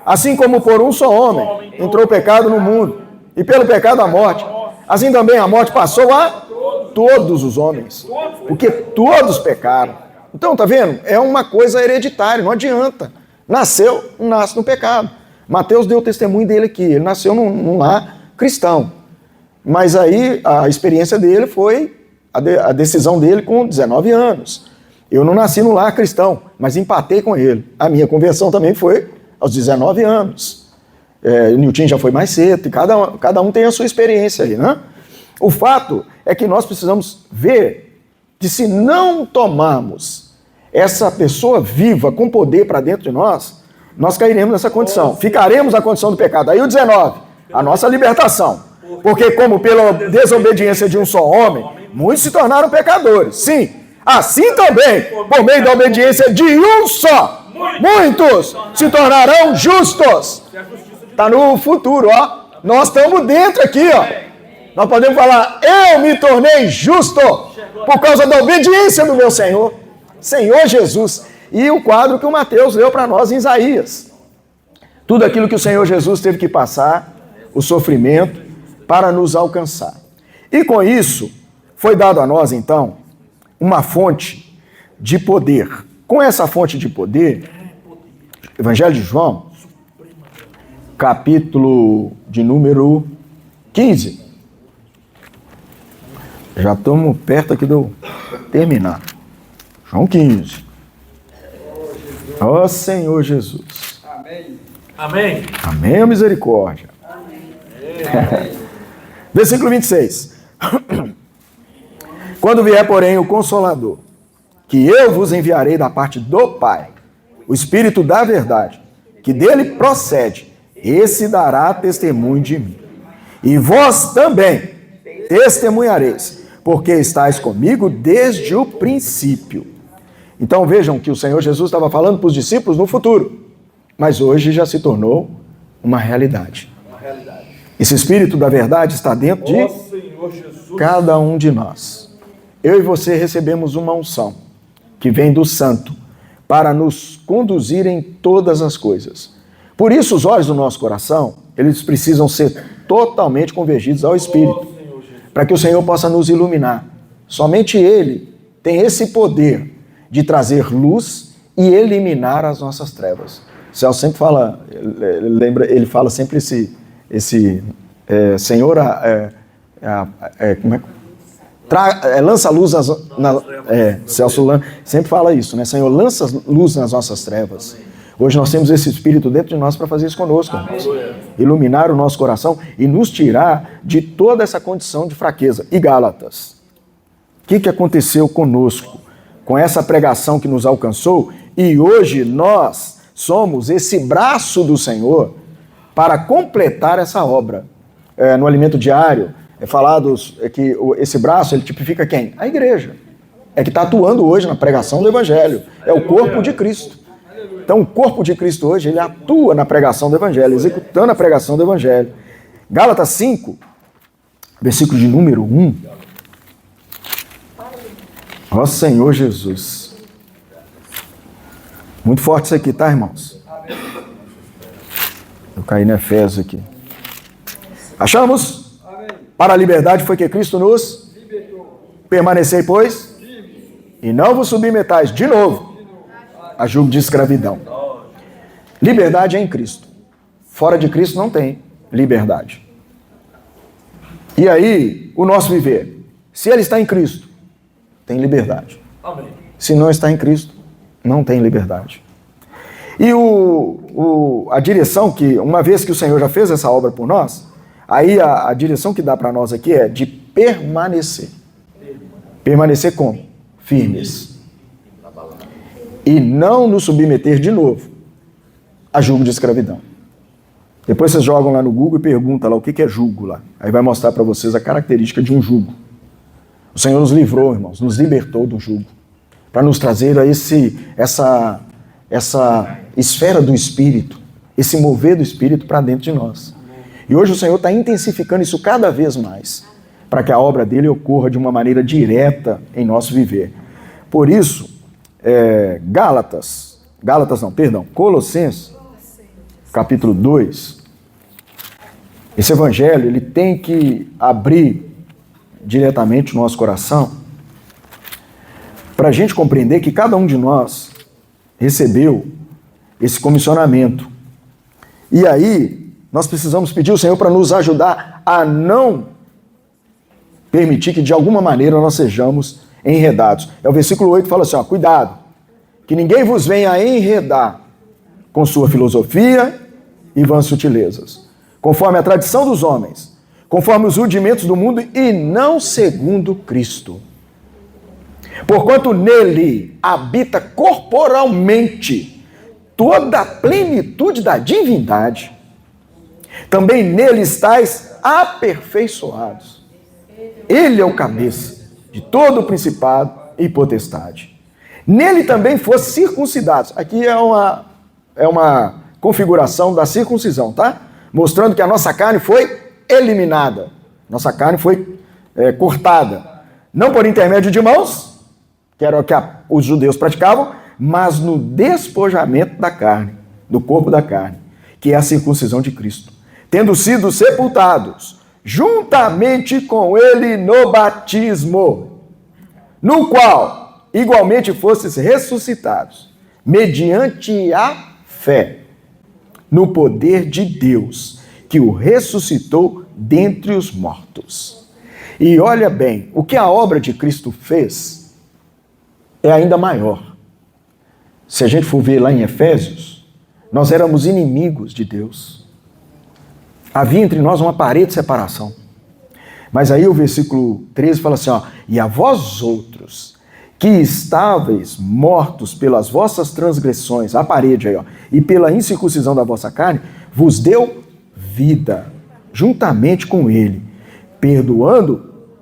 assim como por um só homem entrou o pecado no mundo, e pelo pecado a morte, assim também a morte passou a todos os homens, porque todos pecaram. Então, tá vendo? É uma coisa hereditária, não adianta. Nasce no pecado. Mateus deu o testemunho dele aqui, ele nasceu num lar cristão. Mas aí a experiência dele foi a decisão dele com 19 anos. Eu não nasci num lar cristão, mas empatei com ele. A minha conversão também foi aos 19 anos. O Nilton já foi mais cedo, e cada um tem a sua experiência aí, né? O fato é que nós precisamos ver que se não tomarmos essa pessoa viva com poder para dentro de nós, nós cairemos nessa condição, ficaremos na condição do pecado. Aí o 19, a nossa libertação. Porque como pela desobediência de um só homem, muitos se tornaram pecadores. Sim, assim também, por meio da obediência de um só, muitos se tornarão justos. Está no futuro, ó. Nós estamos dentro aqui, ó. Nós podemos falar, eu me tornei justo por causa da obediência do meu Senhor, Senhor Jesus. E o quadro que o Mateus leu para nós em Isaías. Tudo aquilo que o Senhor Jesus teve que passar, o sofrimento, para nos alcançar. E com isso, foi dado a nós, então, uma fonte de poder. Com essa fonte de poder, Evangelho de João, capítulo de número 15. Já estamos perto aqui do terminar. João 15. Ó Senhor Jesus. Amém. Amém. Amém, a misericórdia. Versículo 26. Quando vier, porém, o Consolador, que eu vos enviarei da parte do Pai, o Espírito da verdade, que dele procede, esse dará testemunho de mim. E vós também testemunhareis, porque estáis comigo desde o princípio. Então vejam que o Senhor Jesus estava falando para os discípulos no futuro, mas hoje já se tornou uma realidade. Esse Espírito da verdade está dentro de cada um de nós. Eu e você recebemos uma unção que vem do Santo para nos conduzir em todas as coisas. Por isso os olhos do nosso coração, eles precisam ser totalmente convergidos ao Espírito, para que o Senhor possa nos iluminar. Somente Ele tem esse poder de trazer luz e eliminar as nossas trevas. O Celso sempre fala, ele fala sempre Senhor, como é que... lança luz Celso sempre fala isso, né? Senhor, lança luz nas nossas trevas. Hoje nós temos esse Espírito dentro de nós para fazer isso conosco, irmãos. Iluminar o nosso coração e nos tirar de toda essa condição de fraqueza. E Gálatas, o que aconteceu conosco com essa pregação que nos alcançou? E hoje nós somos esse braço do Senhor para completar essa obra. No alimento diário, é falado que esse braço, ele tipifica quem? A igreja. É que está atuando hoje na pregação do Evangelho. É o corpo de Cristo. Então, o corpo de Cristo hoje, ele atua na pregação do Evangelho, executando a pregação do Evangelho. Gálatas 5, versículo de número 1. Ó Senhor Jesus. Muito forte isso aqui, tá, irmãos? Eu caí na Efésios aqui. Achamos? Para a liberdade foi que Cristo nos permanecei, pois, e não vos submetais de novo a jugo de escravidão. Liberdade é em Cristo. Fora de Cristo não tem liberdade. E aí, o nosso viver, se ele está em Cristo, tem liberdade. Amém. Se não está em Cristo, não tem liberdade. E a direção que, uma vez que o Senhor já fez essa obra por nós, aí a direção que dá para nós aqui é de permanecer. Permanecer como? Firmes. E não nos submeter de novo a jugo de escravidão. Depois vocês jogam lá no Google e perguntam lá o que é jugo lá. Aí vai mostrar para vocês a característica de um jugo. O Senhor nos livrou, irmãos, nos libertou do jugo, para nos trazer a essa esfera do Espírito, esse mover do Espírito para dentro de nós. E hoje o Senhor está intensificando isso cada vez mais, para que a obra dele ocorra de uma maneira direta em nosso viver. Por isso, Colossenses, capítulo 2, esse evangelho ele tem que abrir diretamente o nosso coração para a gente compreender que cada um de nós recebeu esse comissionamento. E aí, nós precisamos pedir ao Senhor para nos ajudar a não permitir que de alguma maneira nós sejamos enredados. O versículo 8 fala assim, cuidado, que ninguém vos venha enredar com sua filosofia e vãs sutilezas, conforme a tradição dos homens, conforme os rudimentos do mundo e não segundo Cristo. Porquanto nele habita corporalmente toda a plenitude da divindade, também nele estáis aperfeiçoados. Ele é o cabeça de todo o principado e potestade. Nele também fosse circuncidados. Aqui é uma configuração da circuncisão, tá? Mostrando que a nossa carne foi eliminada. Nossa carne foi cortada. Não por intermédio de mãos, que era o que os judeus praticavam, mas no despojamento da carne, do corpo da carne, que é a circuncisão de Cristo. Tendo sido sepultados juntamente com ele no batismo, no qual igualmente fostes ressuscitados, mediante a fé, no poder de Deus, que o ressuscitou dentre os mortos. E olha bem, o que a obra de Cristo fez é ainda maior. Se a gente for ver lá em Efésios, nós éramos inimigos de Deus. Havia entre nós uma parede de separação. Mas aí o versículo 13 fala assim, ó, e a vós outros, que estáveis mortos pelas vossas transgressões, a parede aí, ó, e pela incircuncisão da vossa carne, vos deu vida, juntamente com ele, perdoando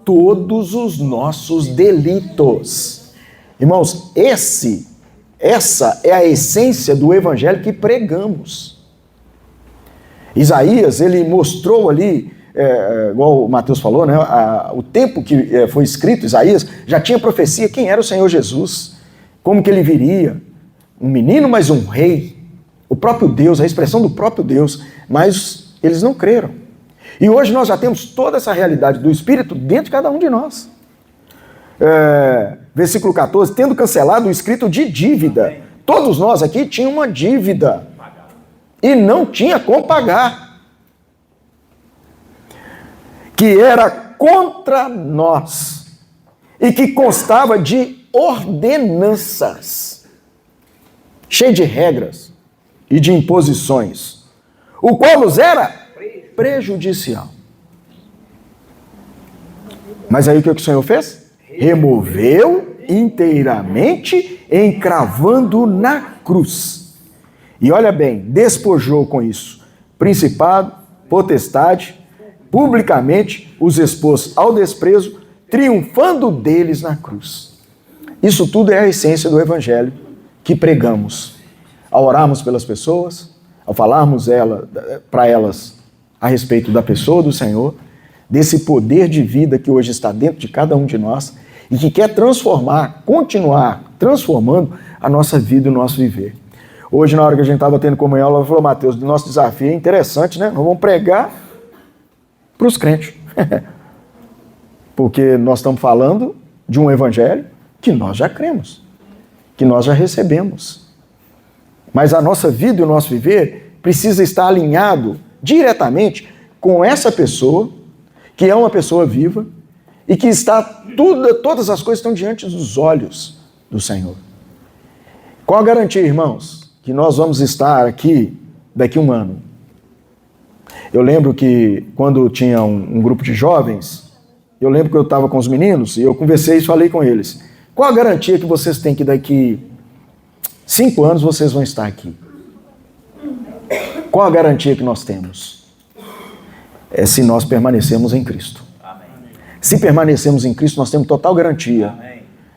todos os nossos delitos. Irmãos, essa é a essência do evangelho que pregamos. Isaías, ele mostrou ali, igual o Mateus falou, né, o tempo que foi escrito, Isaías, já tinha profecia quem era o Senhor Jesus, como que ele viria, um menino, mas um rei, o próprio Deus, a expressão do próprio Deus, mas eles não creram. E hoje nós já temos toda essa realidade do Espírito dentro de cada um de nós. Versículo 14, tendo cancelado o escrito de dívida. Todos nós aqui tínhamos uma dívida e não tinha como pagar, que era contra nós e que constava de ordenanças, cheio de regras e de imposições, o qual nos era prejudicial. Mas aí o que o Senhor fez? Removeu inteiramente, encravando na cruz. E olha bem, despojou com isso principado, potestade, publicamente os expôs ao desprezo, triunfando deles na cruz. Isso tudo é a essência do evangelho que pregamos. Ao orarmos pelas pessoas, ao falarmos para elas a respeito da pessoa do Senhor, desse poder de vida que hoje está dentro de cada um de nós e que quer transformar, continuar transformando a nossa vida e o nosso viver. Hoje, na hora que a gente estava tendo comunhão, ela falou, Mateus, o nosso desafio é interessante, né? Nós vamos pregar para os crentes. Porque nós estamos falando de um evangelho que nós já cremos, que nós já recebemos. Mas a nossa vida e o nosso viver precisa estar alinhado diretamente com essa pessoa, que é uma pessoa viva, e que todas as coisas estão diante dos olhos do Senhor. Qual a garantia, irmãos, que nós vamos estar aqui daqui a um ano? Eu lembro que quando tinha um grupo de jovens, eu lembro que eu estava com os meninos e eu conversei e falei com eles. Qual a garantia que vocês têm que daqui 5 anos vocês vão estar aqui? Qual a garantia que nós temos? É se nós permanecermos em Cristo. Amém. Se permanecermos em Cristo, nós temos total garantia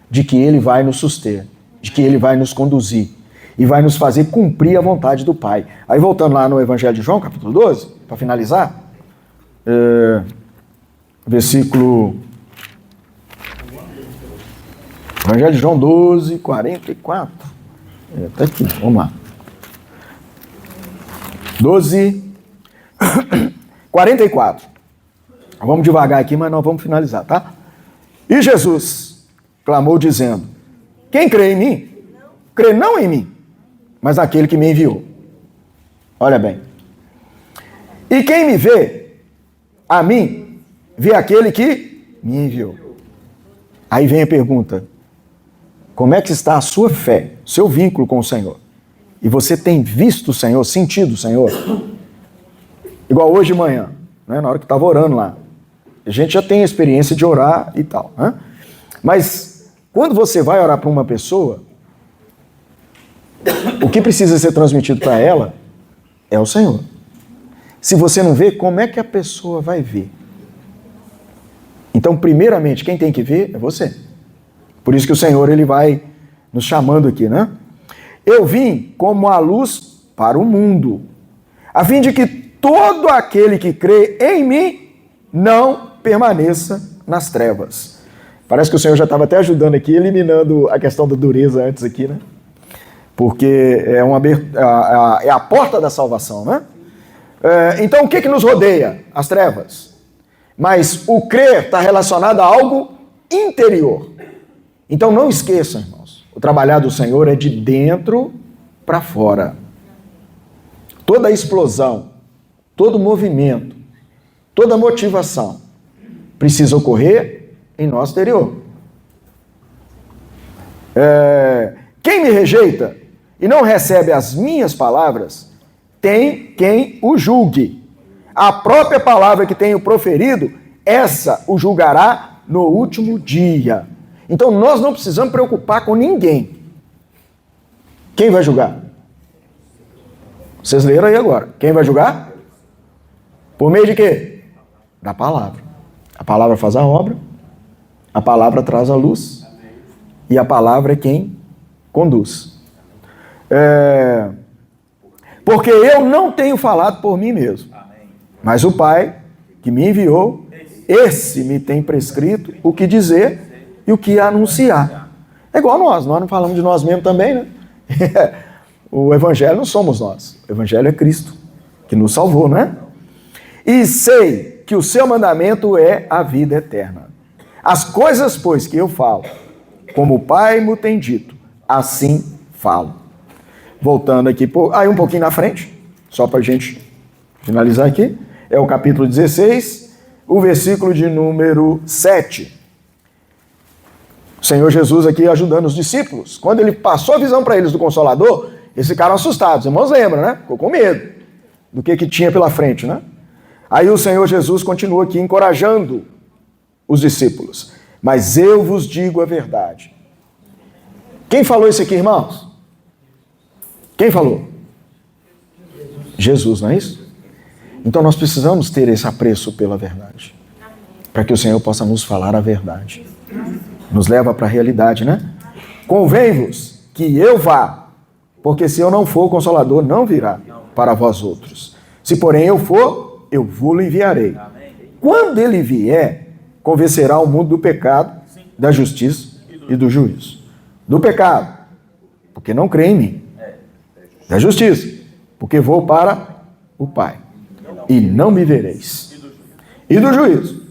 de que Ele vai nos suster, de que Ele vai nos conduzir e vai nos fazer cumprir a vontade do Pai. Aí voltando lá no Evangelho de João, capítulo 12, para finalizar, versículo... Evangelho de João 12, 44. Está aqui, vamos lá. 12, 44. Vamos devagar aqui, mas nós vamos finalizar, tá? E Jesus clamou dizendo, quem crê em mim, crê não em mim, mas naquele que me enviou. Olha bem. E quem me vê, a mim, vê aquele que me enviou. Aí vem a pergunta, como é que está a sua fé, seu vínculo com o Senhor? E você tem visto o Senhor, sentido o Senhor? Igual hoje de manhã, né, na hora que estava orando lá. A gente já tem a experiência de orar e tal. Né? Mas quando você vai orar para uma pessoa, o que precisa ser transmitido para ela é o Senhor. Se você não vê, como é que a pessoa vai ver? Então, primeiramente, quem tem que ver é você. Por isso que o Senhor ele vai nos chamando aqui, né? Eu vim como a luz para o mundo, a fim de que todo aquele que crê em mim não permaneça nas trevas. Parece que o Senhor já estava até ajudando aqui, eliminando a questão da dureza antes aqui, né? Porque é a porta da salvação, né? Então, o que nos rodeia? As trevas. Mas o crer está relacionado a algo interior. Então, não esqueçam, irmãos, o trabalhar do Senhor é de dentro para fora. Toda explosão, todo movimento, toda motivação precisa ocorrer em nosso exterior. Quem me rejeita e não recebe as minhas palavras, tem quem o julgue. A própria palavra que tenho proferido, essa o julgará no último dia. Então nós não precisamos preocupar com ninguém. Quem vai julgar? Vocês leram aí agora. Quem vai julgar? Por meio de quê? Da palavra. A palavra faz a obra, a palavra traz a luz, e a palavra é quem conduz. Porque eu não tenho falado por mim mesmo, mas o Pai que me enviou, esse me tem prescrito o que dizer e o que anunciar. É igual nós não falamos de nós mesmos também, né? O Evangelho não somos nós, o Evangelho é Cristo, que nos salvou, né? E sei que o seu mandamento é a vida eterna. As coisas, pois, que eu falo, como o Pai me tem dito, assim falo. Voltando aqui, aí um pouquinho na frente, só para a gente finalizar aqui, é o capítulo 16, o versículo de número 7. O Senhor Jesus aqui ajudando os discípulos. Quando ele passou a visão para eles do Consolador, eles ficaram assustados. Os irmãos lembram, né? Ficou com medo do que tinha pela frente, né? Aí o Senhor Jesus continua aqui encorajando os discípulos. Mas eu vos digo a verdade. Quem falou isso aqui, irmãos? Quem falou? Jesus, não é isso? Então nós precisamos ter esse apreço pela verdade, para que o Senhor possa nos falar a verdade. Nos leva para a realidade, né? Convém-vos que eu vá, porque se eu não for, o Consolador não virá para vós outros. Se porém eu for, eu vou-lo enviarei. Quando ele vier, convencerá o mundo do pecado, da justiça e do juízo. Do pecado, porque não crê em mim. Da justiça, porque vou para o Pai, e não me vereis. E do juízo,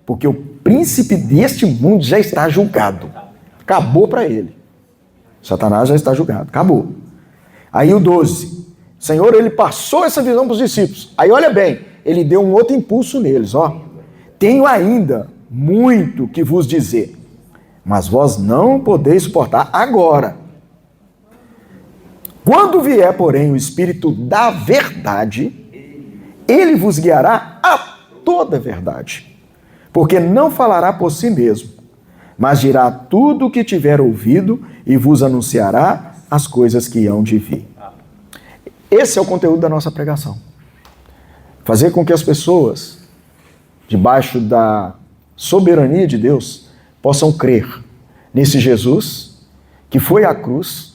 porque o príncipe deste mundo já está julgado. Acabou para ele. Satanás já está julgado, acabou. Aí o 12. O Senhor, ele passou essa visão para os discípulos. Aí olha bem, ele deu um outro impulso neles, ó. Tenho ainda muito que vos dizer, mas vós não podeis suportar agora. Quando vier, porém, o Espírito da verdade, ele vos guiará a toda a verdade, porque não falará por si mesmo, mas dirá tudo o que tiver ouvido e vos anunciará as coisas que hão de vir. Esse é o conteúdo da nossa pregação. Fazer com que as pessoas, debaixo da soberania de Deus, possam crer nesse Jesus que foi à cruz,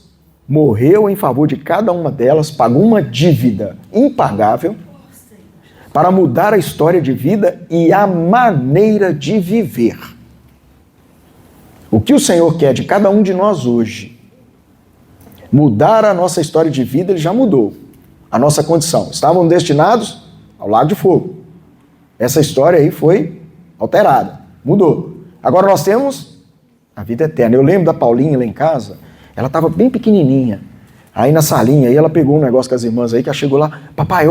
morreu em favor de cada uma delas, pagou uma dívida impagável para mudar a história de vida e a maneira de viver. O que o Senhor quer de cada um de nós hoje? Mudar a nossa história de vida, ele já mudou. A nossa condição. Estávamos destinados ao lago de fogo. Essa história aí foi alterada, mudou. Agora nós temos a vida eterna. Eu lembro da Paulinha lá em casa, ela estava bem pequenininha. Aí na salinha, aí ela pegou um negócio com as irmãs aí, que ela chegou lá, papai,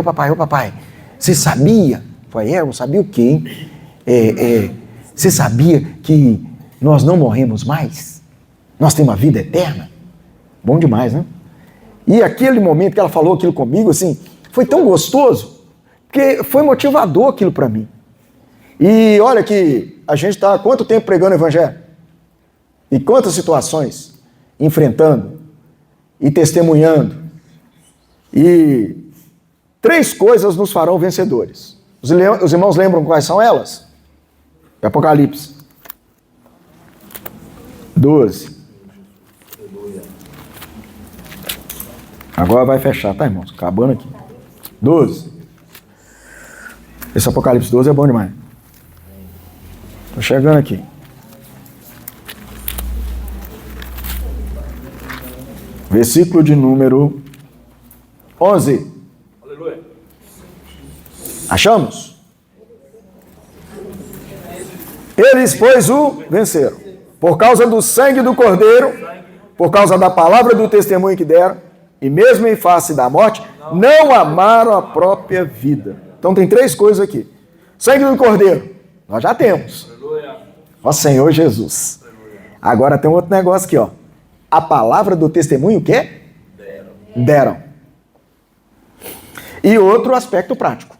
você sabia? Falei, eu sabia o quê, hein? Você sabia que nós não morremos mais? Nós temos uma vida eterna? Bom demais, né? E aquele momento que ela falou aquilo comigo, assim, foi tão gostoso, porque foi motivador aquilo para mim. E olha que a gente está há quanto tempo pregando o Evangelho? E quantas situações enfrentando e testemunhando. E 3 coisas nos farão vencedores. Os irmãos lembram quais são elas? Apocalipse 12. Agora vai fechar, tá, irmãos? Acabando aqui. 12. Esse Apocalipse 12 é bom demais. Tô chegando aqui. Versículo de número 11. Aleluia. Achamos? Eles, pois, o venceram. Por causa do sangue do Cordeiro, por causa da palavra do testemunho que deram, e mesmo em face da morte, não amaram a própria vida. Então tem 3 coisas aqui. Sangue do Cordeiro, nós já temos. Ó Senhor Jesus. Agora tem um outro negócio aqui, ó. A palavra do testemunho, o quê? Deram. E outro aspecto prático.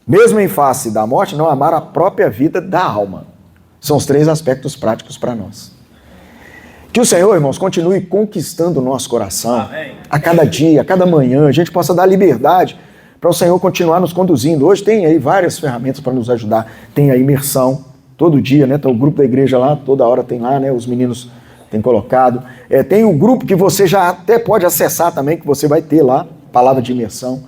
Mesmo em face da morte, não amaram a própria vida da alma. São os 3 aspectos práticos para nós. Que o Senhor, irmãos, continue conquistando o nosso coração. Amém. A cada dia, a cada manhã, a gente possa dar liberdade para o Senhor continuar nos conduzindo. Hoje tem aí várias ferramentas para nos ajudar. Tem a imersão, todo dia, né? Tem o grupo da igreja lá, toda hora tem lá, né? Os meninos têm colocado. Tem o grupo que você já até pode acessar também, que você vai ter lá, palavra de imersão.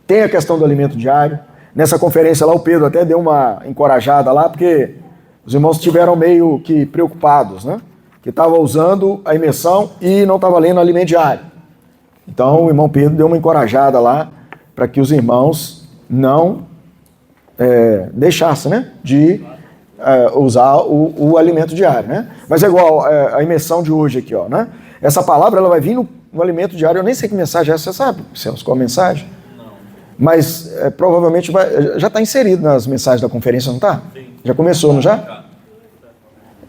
Tem a questão do alimento diário. Nessa conferência lá, o Pedro até deu uma encorajada lá, porque os irmãos estiveram meio que preocupados, né? Que estava usando a imersão e não estava lendo o alimento diário. Então o irmão Pedro deu uma encorajada lá para que os irmãos não deixassem, né, de usar o alimento diário, né? Mas é igual a imersão de hoje aqui, ó, né? Essa palavra ela vai vir no alimento diário. Eu nem sei que mensagem é essa, você sabe, Celso, qual a mensagem? Não. Mas provavelmente já está inserido nas mensagens da conferência, não está? Sim. Já começou, não já?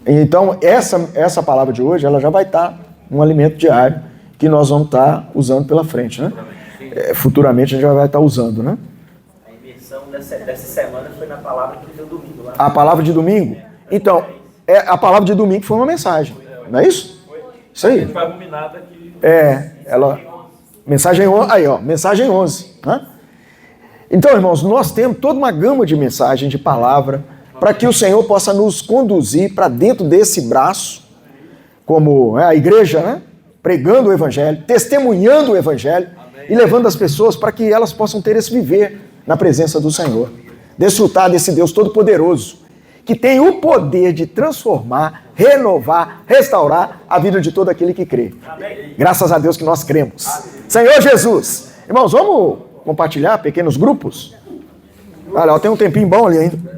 Então, essa palavra de hoje, ela já vai estar um alimento diário que nós vamos estar usando pela frente, né? Futuramente a gente já vai estar usando, né? A imersão dessa semana foi na palavra que deu domingo lá. A palavra de domingo? Então, a palavra de domingo foi uma mensagem, não é isso? Isso aí. Foi ruminada aqui. Mensagem 11, aí ó, mensagem 11, né? Então, irmãos, nós temos toda uma gama de mensagem, de palavra, para que o Senhor possa nos conduzir para dentro desse braço, como a igreja, né? Pregando o Evangelho, testemunhando o Evangelho. Amém. E levando as pessoas para que elas possam ter esse viver na presença do Senhor. Desfrutar desse Deus Todo-Poderoso, que tem o poder de transformar, renovar, restaurar a vida de todo aquele que crê. Amém. Graças a Deus que nós cremos. Amém. Senhor Jesus. Irmãos, vamos compartilhar pequenos grupos? Olha, tem um tempinho bom ali ainda.